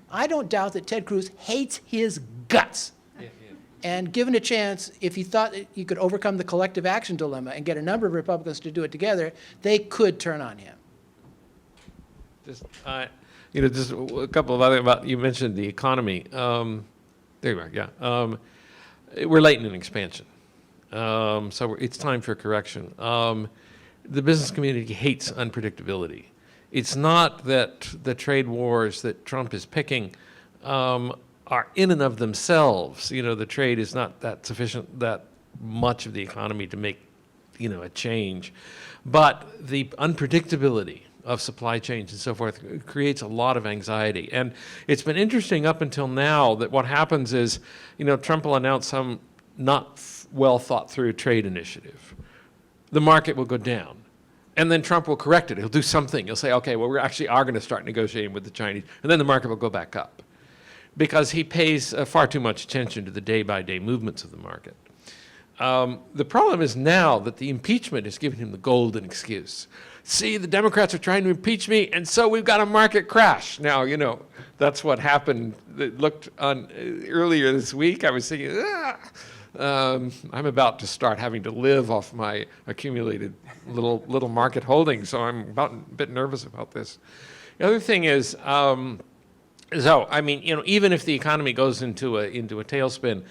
C: I don't doubt that Ted Cruz hates his guts. And given a chance, if he thought that he could overcome the collective action dilemma and get a number of Republicans to do it together, they could turn on him.
B: Just, just a couple of other, you mentioned the economy. There you are, yeah. We're late in an expansion. So it's time for correction. The business community hates unpredictability. It's not that the trade wars that Trump is picking are in and of themselves. The trade is not that sufficient, that much of the economy to make, a change. But the unpredictability of supply chains and so forth creates a lot of anxiety. And it's been interesting up until now that what happens is, Trump will announce some not well thought through trade initiative. The market will go down. And then Trump will correct it. He'll do something. He'll say, okay, well, we actually are going to start negotiating with the Chinese. And then the market will go back up, because he pays far too much attention to the day-by-day movements of the market. The problem is now that the impeachment is giving him the golden excuse. See, the Democrats are trying to impeach me, and so we've got a market crash. Now, that's what happened. It looked on earlier this week. I was thinking, I'm about to start having to live off my accumulated little market holdings, so I'm a bit nervous about this. The other thing is, even if the economy goes into a tailspin,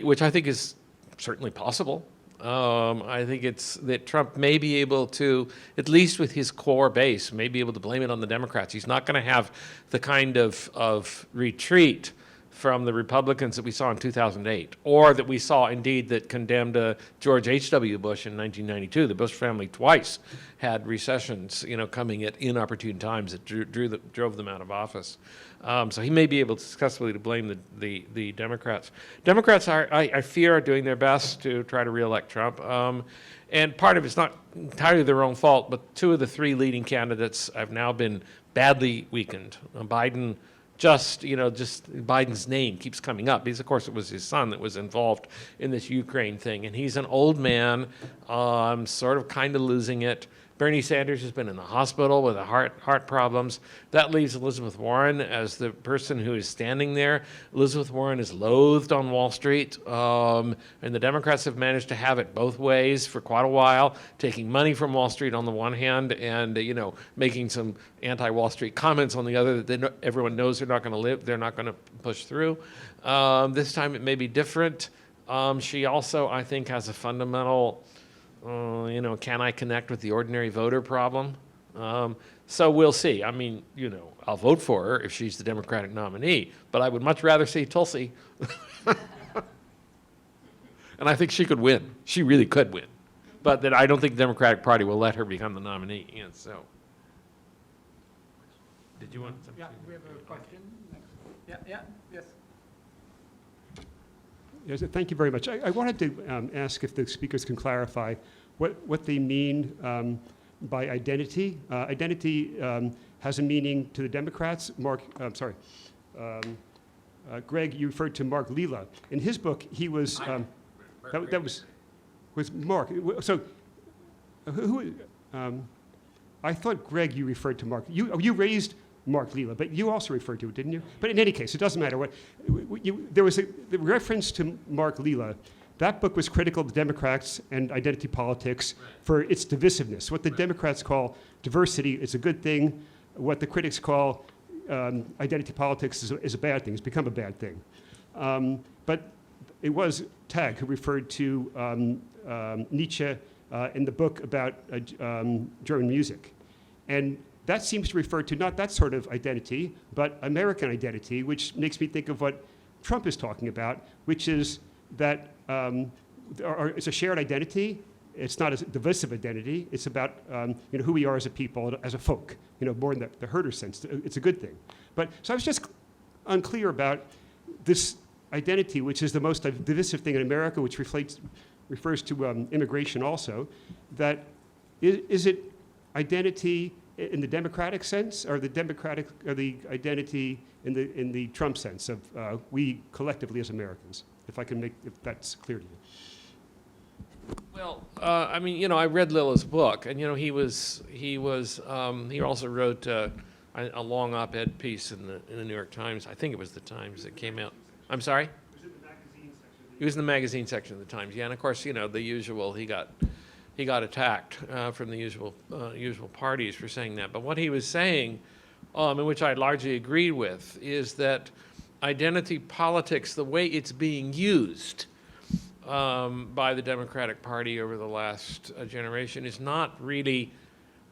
B: which I think is certainly possible. I think it's that Trump may be able to, at least with his core base, may be able to blame it on the Democrats. He's not going to have the kind of retreat from the Republicans that we saw in 2008, or that we saw indeed that condemned George H.W. Bush in 1992. The Bush family twice had recessions, coming at inopportune times that drove them out of office. So he may be able to successfully to blame the Democrats. Democrats I fear, are doing their best to try to reelect Trump. And part of it's not entirely their own fault, but two of the three leading candidates have now been badly weakened. Biden, just Biden's name keeps coming up, because of course it was his son that was involved in this Ukraine thing. And he's an old man, sort of kind of losing it. Bernie Sanders has been in the hospital with heart problems. That leaves Elizabeth Warren as the person who is standing there. Elizabeth Warren is loathed on Wall Street, and the Democrats have managed to have it both ways for quite a while, taking money from Wall Street on the one hand, and making some anti-Wall Street comments on the other that everyone knows they're not going to push through. This time it may be different. She also, I think, has a fundamental can I connect with the ordinary voter problem? So we'll see. I'll vote for her if she's the Democratic nominee, but I would much rather see Tulsi. And I think she could win. She really could win. But that I don't think the Democratic Party will let her become the nominee. And so, did you want something?
A: Yeah, we have a question. Yeah, yes.
G: Yes, thank you very much. I wanted to ask if the speakers can clarify what they mean by identity. Identity has a meaning to the Democrats. Greg, you referred to Mark Lila. In his book, he was, that was Mark. So, I thought, Greg, you referred to Mark. You raised Mark Lila, but you also referred to it, didn't you? But in any case, it doesn't matter. There was the reference to Mark Lila. That book was critical of the Democrats and identity politics for its divisiveness. What the Democrats call diversity is a good thing. What the critics call identity politics is a bad thing. It's become a bad thing. But it was Tag who referred to Nietzsche in the book about German music. And that seems to refer to not that sort of identity, but American identity, which makes me think of what Trump is talking about, which is that it's a shared identity. It's not a divisive identity. It's about who we are as a people, as a folk, more in the herder sense. It's a good thing. But so I was just unclear about this identity, which is the most divisive thing in America, which refers to immigration also. That is it identity in the democratic sense, or the identity in the Trump sense of we collectively as Americans? If that's clear to you.
B: Well, I mean, I read Lilla's book, and he also wrote a long op-ed piece in the New York Times. I think it was the Times that came out. I'm sorry?
G: Was it the magazine section?
B: He was in the magazine section of the Times. Yeah, and of course, the usual. He got attacked from the usual parties for saying that. But what he was saying, and which I largely agreed with, is that identity politics, the way it's being used by the Democratic Party over the last generation, is not really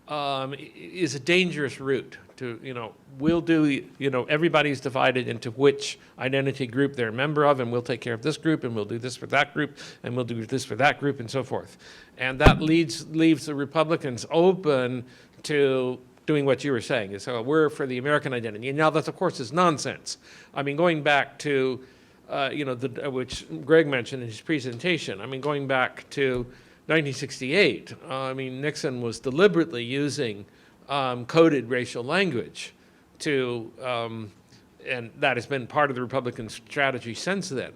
B: is a dangerous route to, we'll do, everybody's divided into which identity group they're a member of, and we'll take care of this group, and we'll do this for that group, and we'll do this for that group, and so forth. And that leaves the Republicans open to doing what you were saying. So we're for the American identity. And now that, of course, is nonsense. I mean, going back to, which Greg mentioned in his presentation, I mean, going back to 1968, Nixon was deliberately using coded racial language to, and that has been part of the Republican strategy since then.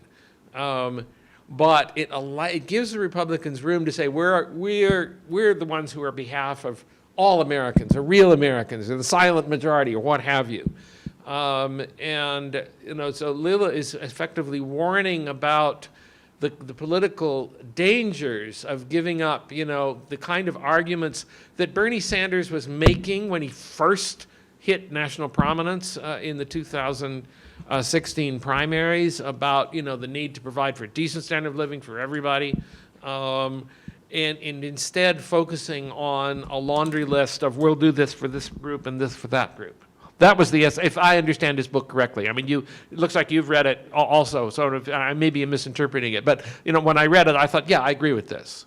B: But it gives the Republicans room to say we're the ones who are on behalf of all Americans, or real Americans, or the silent majority, or what have you. So Lilla is effectively warning about the political dangers of giving up, the kind of arguments that Bernie Sanders was making when he first hit national prominence in the 2016 primaries about, the need to provide for a decent standard of living for everybody. And instead focusing on a laundry list of we'll do this for this group and this for that group. That was if I understand his book correctly. I mean, it looks like you've read it also, sort of. I may be misinterpreting it, but when I read it, I thought, yeah, I agree with this.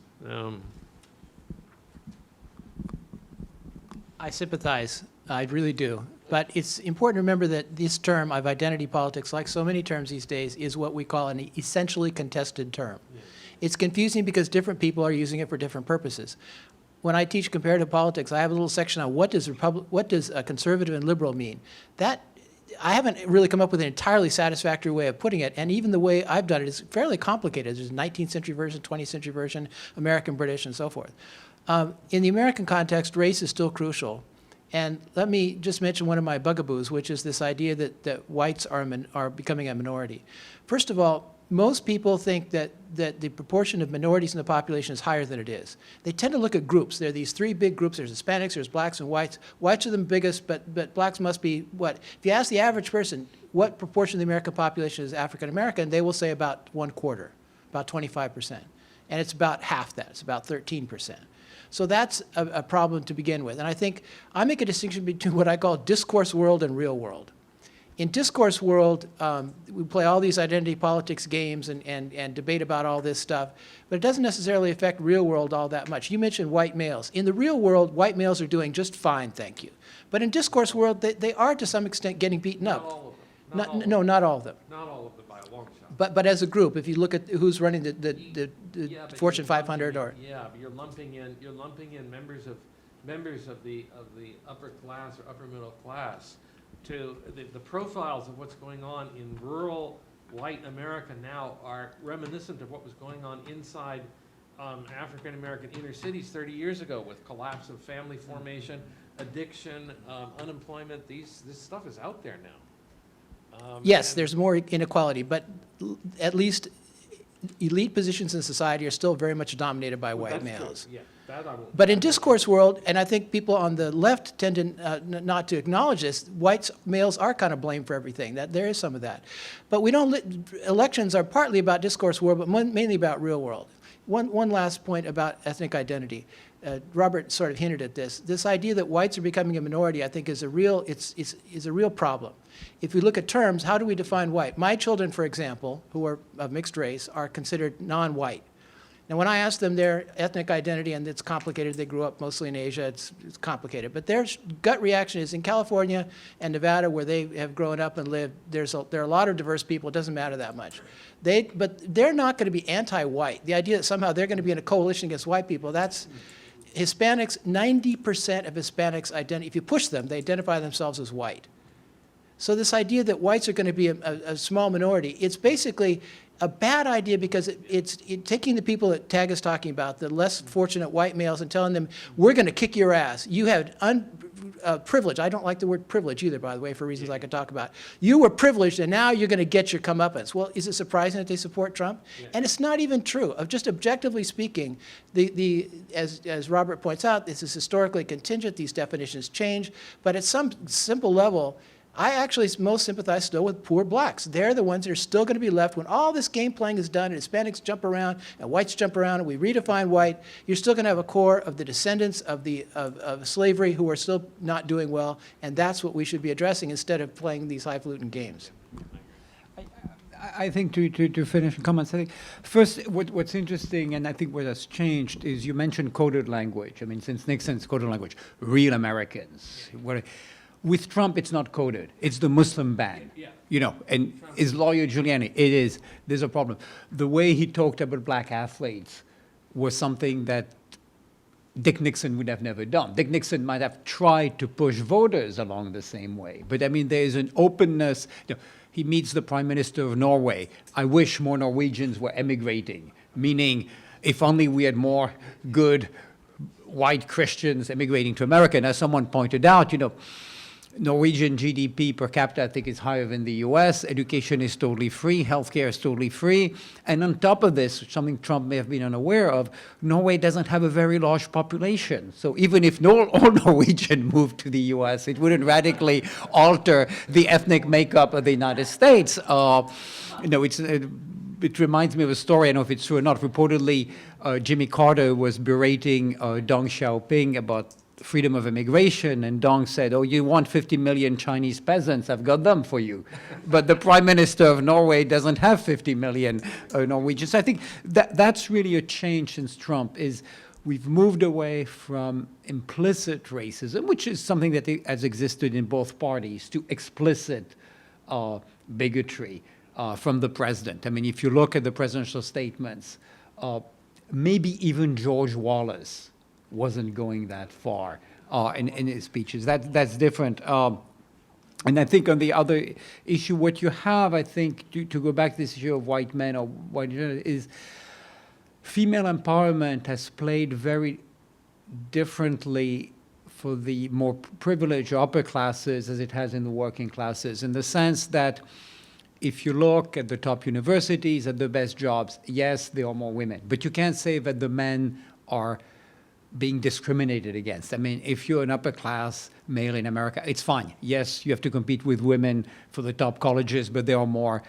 C: I sympathize. I really do. But it's important to remember that this term of identity politics, like so many terms these days, is what we call an essentially contested term. Yeah. It's confusing because different people are using it for different purposes. When I teach comparative politics, I have a little section on what does a conservative and liberal mean. That I haven't really come up with an entirely satisfactory way of putting it, and even the way I've done it is fairly complicated. There's a 19th century version, 20th century version, American, British, and so forth. In the American context, race is still crucial. And let me just mention one of my bugaboos, which is this idea that whites are becoming a minority. First of all, most people think that the proportion of minorities in the population is higher than it is. They tend to look at groups. There are these three big groups. There's Hispanics, there's blacks, and whites. Whites are the biggest, but blacks must be what? If you ask the average person what proportion of the American population is African American, they will say about 1/4, about 25%. And it's about half that. It's about 13%. So that's a problem to begin with. And I think I make a distinction between what I call discourse world and real world. In discourse world, we play all these identity politics games and debate about all this stuff, but it doesn't necessarily affect real world all that much. You mentioned white males. In the real world, white males are doing just fine, thank you. But in discourse world, they are to some extent getting beaten up.
B: Not all of them.
C: Not all of them.
B: Not all of them by a long shot.
C: But as a group, if you look at who's running the Fortune 500 or
B: yeah, but you're lumping in members of the upper class or upper middle class to the profiles of what's going on in rural white America now are reminiscent of what was going on inside African American inner cities 30 years ago with collapse of family formation, addiction, unemployment. This stuff is out there now.
C: Yes, there's more inequality, but at least elite positions in society are still very much dominated by white males.
B: True. Yeah, that I won't.
C: But in discourse world, and I think people on the left tend to not to acknowledge this, white males are kind of blamed for everything. That there is some of that. But we don't. Elections are partly about discourse world, but mainly about real world. One last point about ethnic identity. Robert sort of hinted at this. This idea that whites are becoming a minority, I think, is a real problem. If we look at terms, how do we define white? My children, for example, who are of mixed race, are considered non-white. Now, when I ask them their ethnic identity, and it's complicated, they grew up mostly in Asia, it's complicated, but their gut reaction is in California and Nevada, where they have grown up and lived, there are a lot of diverse people, it doesn't matter that much. But they're not going to be anti-white. The idea that somehow they're going to be in a coalition against white people, that's Hispanics, 90% of Hispanics, if you push them, they identify themselves as white. So this idea that whites are going to be a small minority, it's basically a bad idea because it's taking the people that Tag is talking about, the less fortunate white males, and telling them, we're going to kick your ass. You had privilege. I don't like the word privilege either, by the way, for reasons I could talk about. You were privileged, and now you're going to get your comeuppance. Well, is it surprising that they support Trump? Yeah. And it's not even true. Just objectively speaking, as Robert points out, this is historically contingent. These definitions change. But at some simple level, I actually most sympathize still with poor blacks. They're the ones that are still going to be left when all this game playing is done and Hispanics jump around and whites jump around and we redefine white. You're still going to have a core of the descendants of slavery who are still not doing well, and that's what we should be addressing instead of playing these highfalutin games.
A: I think to finish comments, I think first what's interesting, and I think what has changed, is you mentioned coded language. I mean, since Nixon's coded language, real Americans. With Trump, it's not coded. It's the Muslim ban, you know, and his lawyer Giuliani, there's a problem. The way he talked about black athletes was something that Dick Nixon would have never done. Dick Nixon might have tried to push voters along the same way. But I mean, there's an openness. You know, he meets the Prime Minister of Norway. I wish more Norwegians were emigrating, meaning if only we had more good white Christians emigrating to America. And as someone pointed out, you know, Norwegian GDP per capita, I think, is higher than the US. Education is totally free. Healthcare is totally free. And on top of this, something Trump may have been unaware of, Norway doesn't have a very large population. So even if all Norwegian moved to the US, it wouldn't radically alter the ethnic makeup of the United States. You know, it reminds me of a story, I don't know if it's true or not. Reportedly, Jimmy Carter was berating Deng Xiaoping about freedom of immigration, and Deng said, oh, you want 50 million Chinese peasants, I've got them for you. But the Prime Minister of Norway doesn't have 50 million Norwegians. I think that's really a change since Trump, is we've moved away from implicit racism, which is something that has existed in both parties, to explicit bigotry from the president. I mean, if you look at the presidential statements, maybe even George Wallace wasn't going that far in his speeches. That's different. And I think on the other issue, what you have, I think, to go back to this issue of white men or white gender, is female empowerment has played very differently for the more privileged upper classes as it has in the working classes, in the sense that if you look at the top universities, at the best jobs, yes, there are more women. But you can't say that the men are being discriminated against. I mean, if you're an upper class male in America, it's fine. Yes, you have to compete with women for the top colleges, but there are more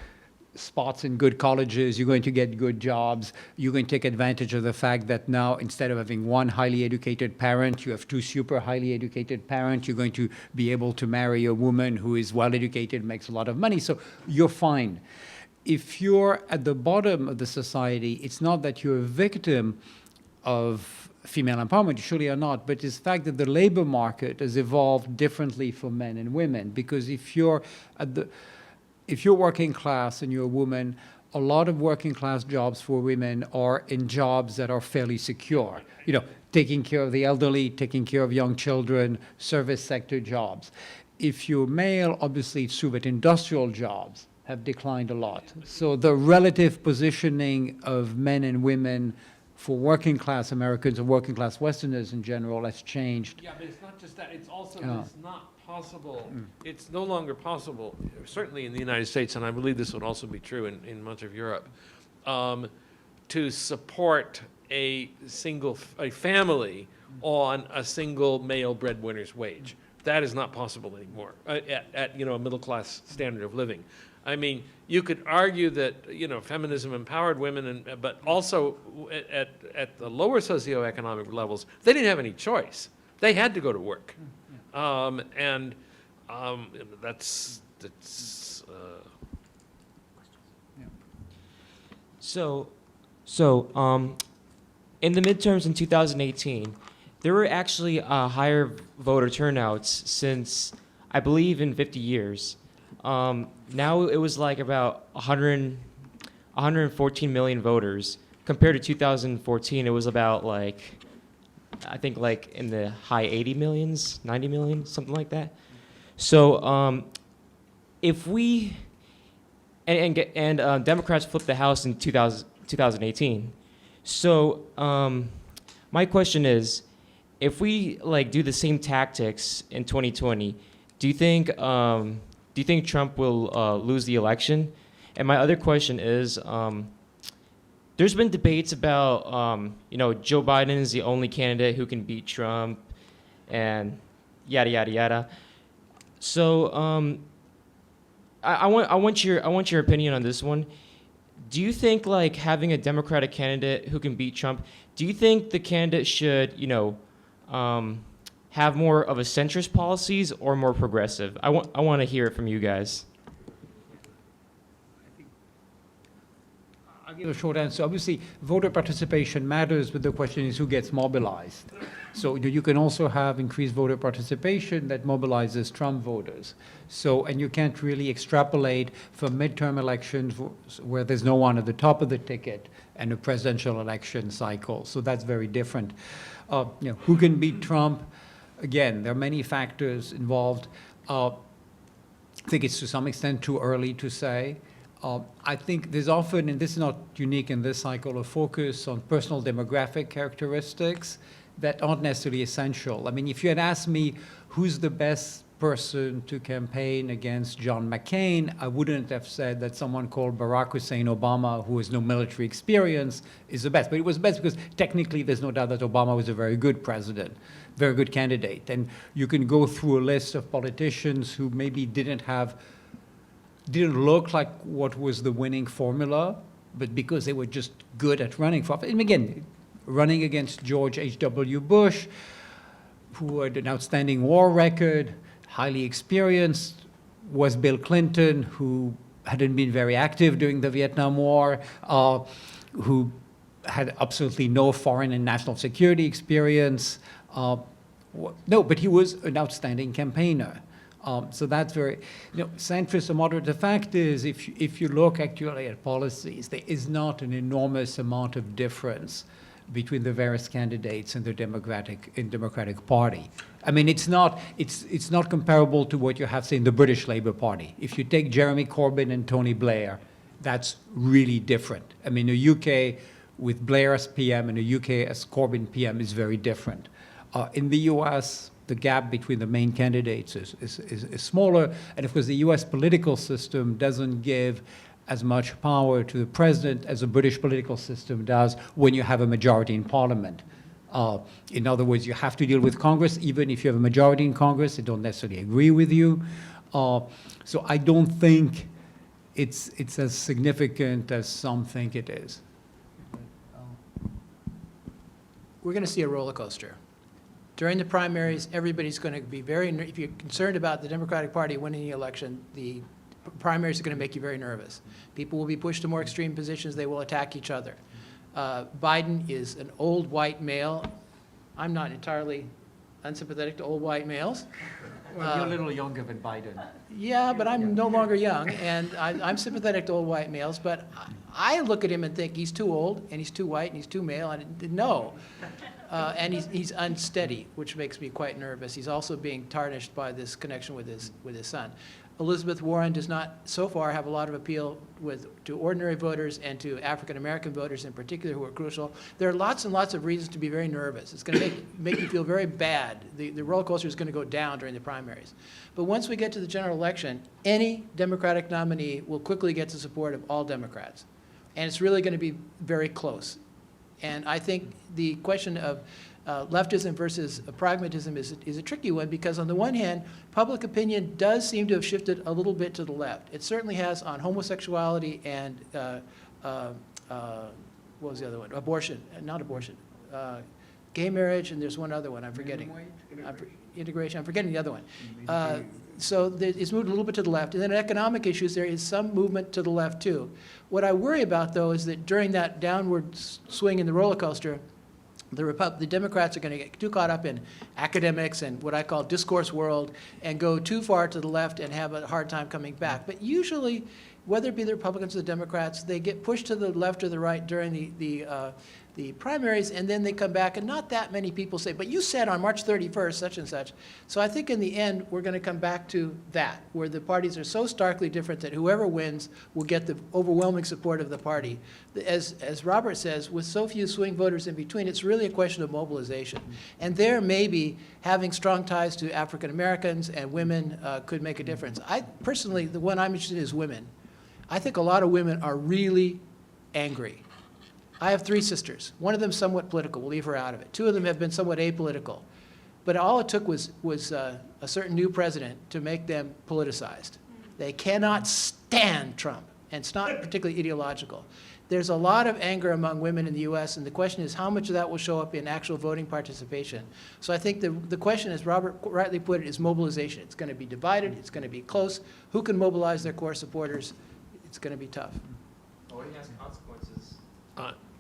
A: spots in good colleges. You're going to get good jobs. You're going to take advantage of the fact that now, instead of having one highly educated parent, you have two super highly educated parents. You're going to be able to marry a woman who is well educated, makes a lot of money. So you're fine. If you're at the bottom of the society, it's not that you're a victim of female empowerment, you surely are not, but it's the fact that the labor market has evolved differently for men and women. Because if you're working class and you're a woman, a lot of working class jobs for women are in jobs that are fairly secure. You know, taking care of the elderly, taking care of young children, service sector jobs. If you're male, obviously it's true that industrial jobs have declined a lot. So the relative positioning of men and women for working class Americans or working class Westerners in general has changed.
B: Yeah, but it's not just that. It's also it's not possible. It's no longer possible, certainly in the United States, and I believe this would also be true in much of Europe, to support a family on a single male breadwinner's wage. That is not possible anymore at a middle class standard of living. I mean, you could argue that, you know, feminism empowered women, but also at the lower socioeconomic levels, they didn't have any choice. They had to go to work. That's
H: So, in the midterms in 2018, there were actually higher voter turnouts since, I believe, in 50 years. Now it was like about 114 million voters. Compared to 2014, it was about like, I think like in the high 80 millions, 90 million, something like that. So if we, and Democrats flipped the House in 2018. So my question is, if we like do the same tactics in 2020, do you think Trump will lose the election? And my other question is, there's been debates about, you know, Joe Biden is the only candidate who can beat Trump, and yada yada yada. So I want your opinion on this one. Do you think like having a Democratic candidate who can beat Trump? Do you think the candidate should, you know, have more of a centrist policies or more progressive? I want to hear it from you guys.
A: I'll give a short answer. Obviously, voter participation matters, but the question is who gets mobilized. So you can also have increased voter participation that mobilizes Trump voters. So, and you can't really extrapolate from midterm elections where there's no one at the top of the ticket and a presidential election cycle. So that's very different. You know, who can beat Trump? Again, there are many factors involved. I think it's to some extent too early to say. I think there's often, and this is not unique in this cycle, a focus on personal demographic characteristics that aren't necessarily essential. I mean, if you had asked me who's the best person to campaign against John McCain, I wouldn't have said that someone called Barack Hussein Obama, who has no military experience, is the best. But it was best because technically there's no doubt that Obama was a very good president, very good candidate. And you can go through a list of politicians who maybe didn't look like what was the winning formula, but because they were just good at running for office. And again, running against George H.W. Bush, who had an outstanding war record, highly experienced, was Bill Clinton, who hadn't been very active during the Vietnam War, who had absolutely no foreign and national security experience. No, but he was an outstanding campaigner. So that's very, you know, centrist or moderate. The fact is, if you look actually at policies, there is not an enormous amount of difference between the various candidates in the Democratic Party. I mean, it's not comparable to what you have, say, in the British Labour Party. If you take Jeremy Corbyn and Tony Blair, that's really different. I mean, the UK with Blair as PM and the UK as Corbyn PM is very different. In the US, the gap between the main candidates is smaller, and of course the US political system doesn't give as much power to the president as the British political system does when you have a majority in parliament. In other words, you have to deal with Congress, even if you have a majority in Congress, they don't necessarily agree with you. So I don't think it's as significant as some think it is.
C: We're going to see a roller coaster. During the primaries, everybody's going to be if you're concerned about the Democratic Party winning the election, the primaries are going to make you very nervous. People will be pushed to more extreme positions. They will attack each other. Biden is an old white male. I'm not entirely unsympathetic to old white males.
A: Well, you're a little younger than Biden.
C: Yeah, but I'm no longer young, and I'm sympathetic to old white males, but I look at him and think he's too old, and he's too white, and he's too male, and no. And he's unsteady, which makes me quite nervous. He's also being tarnished by this connection with his son. Elizabeth Warren does not, so far, have a lot of appeal to ordinary voters and to African-American voters in particular, who are crucial. There are lots and lots of reasons to be very nervous. It's going to make you feel very bad. The roller coaster is going to go down during the primaries. But once we get to the general election, any Democratic nominee will quickly get the support of all Democrats. And it's really going to be very close. And I think the question of leftism versus pragmatism is a tricky one, because on the one hand, public opinion does seem to have shifted a little bit to the left. It certainly has on homosexuality and what was the other one? Abortion, not abortion. Gay marriage, and there's one other one I'm forgetting. Integration, I'm forgetting the other one. So it's moved a little bit to the left. And then economic issues, there is some movement to the left too. What I worry about, though, is that during that downward swing in the roller coaster, the Democrats are going to get too caught up in academics and what I call discourse world and go too far to the left and have a hard time coming back. But usually, whether it be the Republicans or the Democrats, they get pushed to the left or the right during the primaries, and then they come back, and not that many people say, but you said on March 31st, such and such. So I think in the end, we're going to come back to that, where the parties are so starkly different that whoever wins will get the overwhelming support of the party. As Robert says, with so few swing voters in between, it's really a question of mobilization. And there, maybe having strong ties to African Americans and women could make a difference. Personally, the one I'm interested in is women. I think a lot of women are really angry. I have 3 sisters. One of them somewhat political. We'll leave her out of it. 2 of them have been somewhat apolitical. But all it took was a certain new president to make them politicized. They cannot stand Trump, and it's not particularly ideological. There's a lot of anger among women in the U.S., and the question is how much of that will show up in actual voting participation. So I think the question, as Robert rightly put it, is mobilization. It's going to be divided. It's going to be close. Who can mobilize their core supporters? It's going to be tough.
H: Voting has consequences.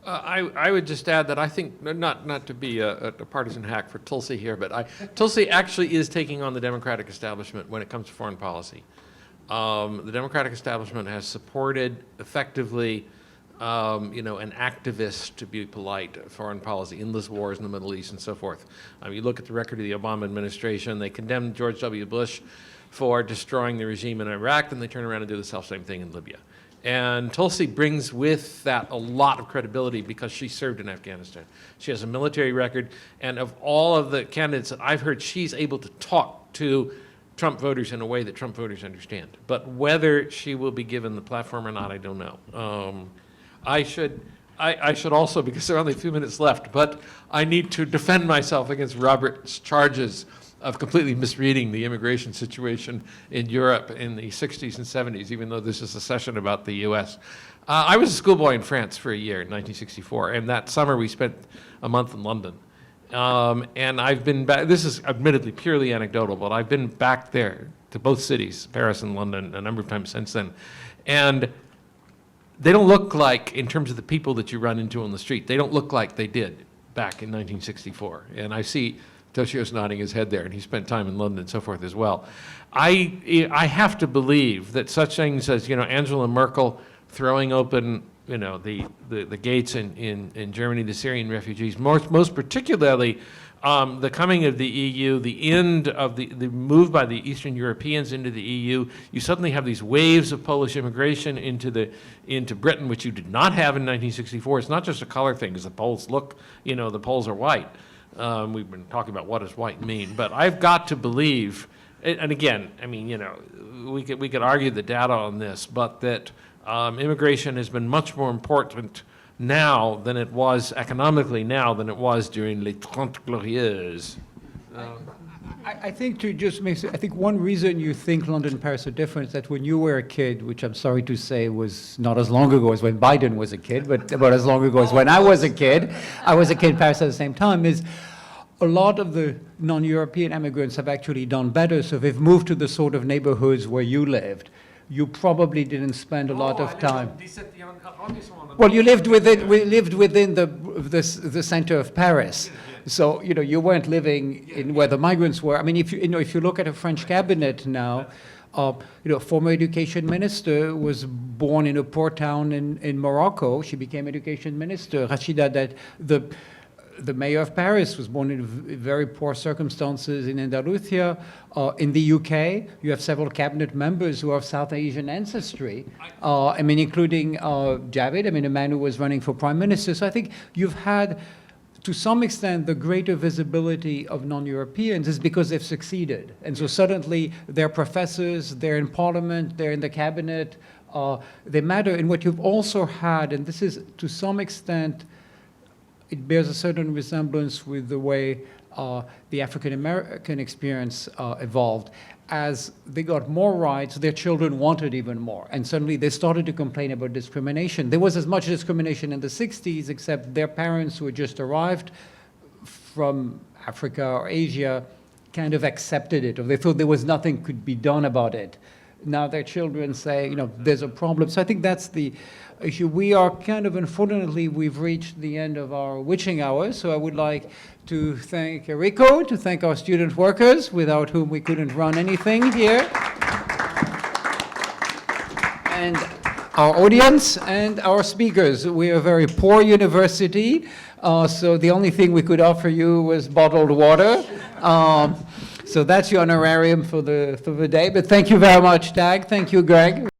B: I would just add that I think, not to be a partisan hack for Tulsi here, but Tulsi actually is taking on the Democratic establishment when it comes to foreign policy. The Democratic establishment has supported effectively, an activist, to be polite, foreign policy, endless wars in the Middle East and so forth. You look at the record of the Obama administration, they condemned George W. Bush for destroying the regime in Iraq, then they turn around and do the self-same thing in Libya. And Tulsi brings with that a lot of credibility because she served in Afghanistan. She has a military record, and of all of the candidates that I've heard, she's able to talk to Trump voters in a way that Trump voters understand. But whether she will be given the platform or not, I don't know. I should also, because there are only a few minutes left, but I need to defend myself against Robert's charges of completely misreading the immigration situation in Europe in the 60s and 70s, even though this is a session about the US. I was a schoolboy in France for a year in 1964, and that summer we spent a month in London. And I've been back, this is admittedly purely anecdotal, but I've been back there to both cities, Paris and London, a number of times since then. And they don't look like, in terms of the people that you run into on the street, they don't look like they did back in 1964. And I see Toshio's nodding his head there, and he spent time in London and so forth as well. I have to believe that such things as, Angela Merkel throwing open, the gates in Germany to Syrian refugees, most particularly the coming of the EU, the end of the move by the Eastern Europeans into the EU. You suddenly have these waves of Polish immigration into Britain, which you did not have in 1964. It's not just a color thing, because the Poles look, the Poles are white. We've been talking about what does white mean, but I've got to believe, and again, we could argue the data on this, but that immigration has been much more important now than it was economically now than it was during les Trente Glorieuses.
A: I think to just make, I think one reason you think London and Paris are different is that when you were a kid, which I'm sorry to say was not as long ago as when Biden was a kid, but about as long ago as when I was a kid in Paris at the same time, is a lot of the non-European immigrants have actually done better, so they've moved to the sort of neighborhoods where you lived. You probably didn't spend a lot of time. Well, you lived within, we lived within the center of Paris. So, you weren't living in where the migrants were. I mean, if you look at a French cabinet now, former education minister was born in a poor town in Morocco. She became education minister. Rachida, that the mayor of Paris was born in very poor circumstances in Andalusia. In the UK, you have several cabinet members who are of South Asian ancestry. Including Javid, a man who was running for prime minister. So I think you've had, to some extent, the greater visibility of non-Europeans is because they've succeeded. And so suddenly they're professors, they're in parliament, they're in the cabinet, they matter. And what you've also had, and this is to some extent it bears a certain resemblance with the way the African American experience evolved. As they got more rights, their children wanted even more. And suddenly they started to complain about discrimination. There was as much discrimination in the 60s, except their parents who had just arrived from Africa or Asia kind of accepted it, or they thought there was nothing could be done about it. Now their children say, you know, there's a problem. So I think that's the issue. We are kind of, unfortunately, we've reached the end of our witching hour. So I would like to thank Rico, to thank our student workers, without whom we couldn't run anything here, and our audience and our speakers. We are a very poor university, so the only thing we could offer you was bottled water. So that's your honorarium for the day. But thank you very much, Tag. Thank you, Greg.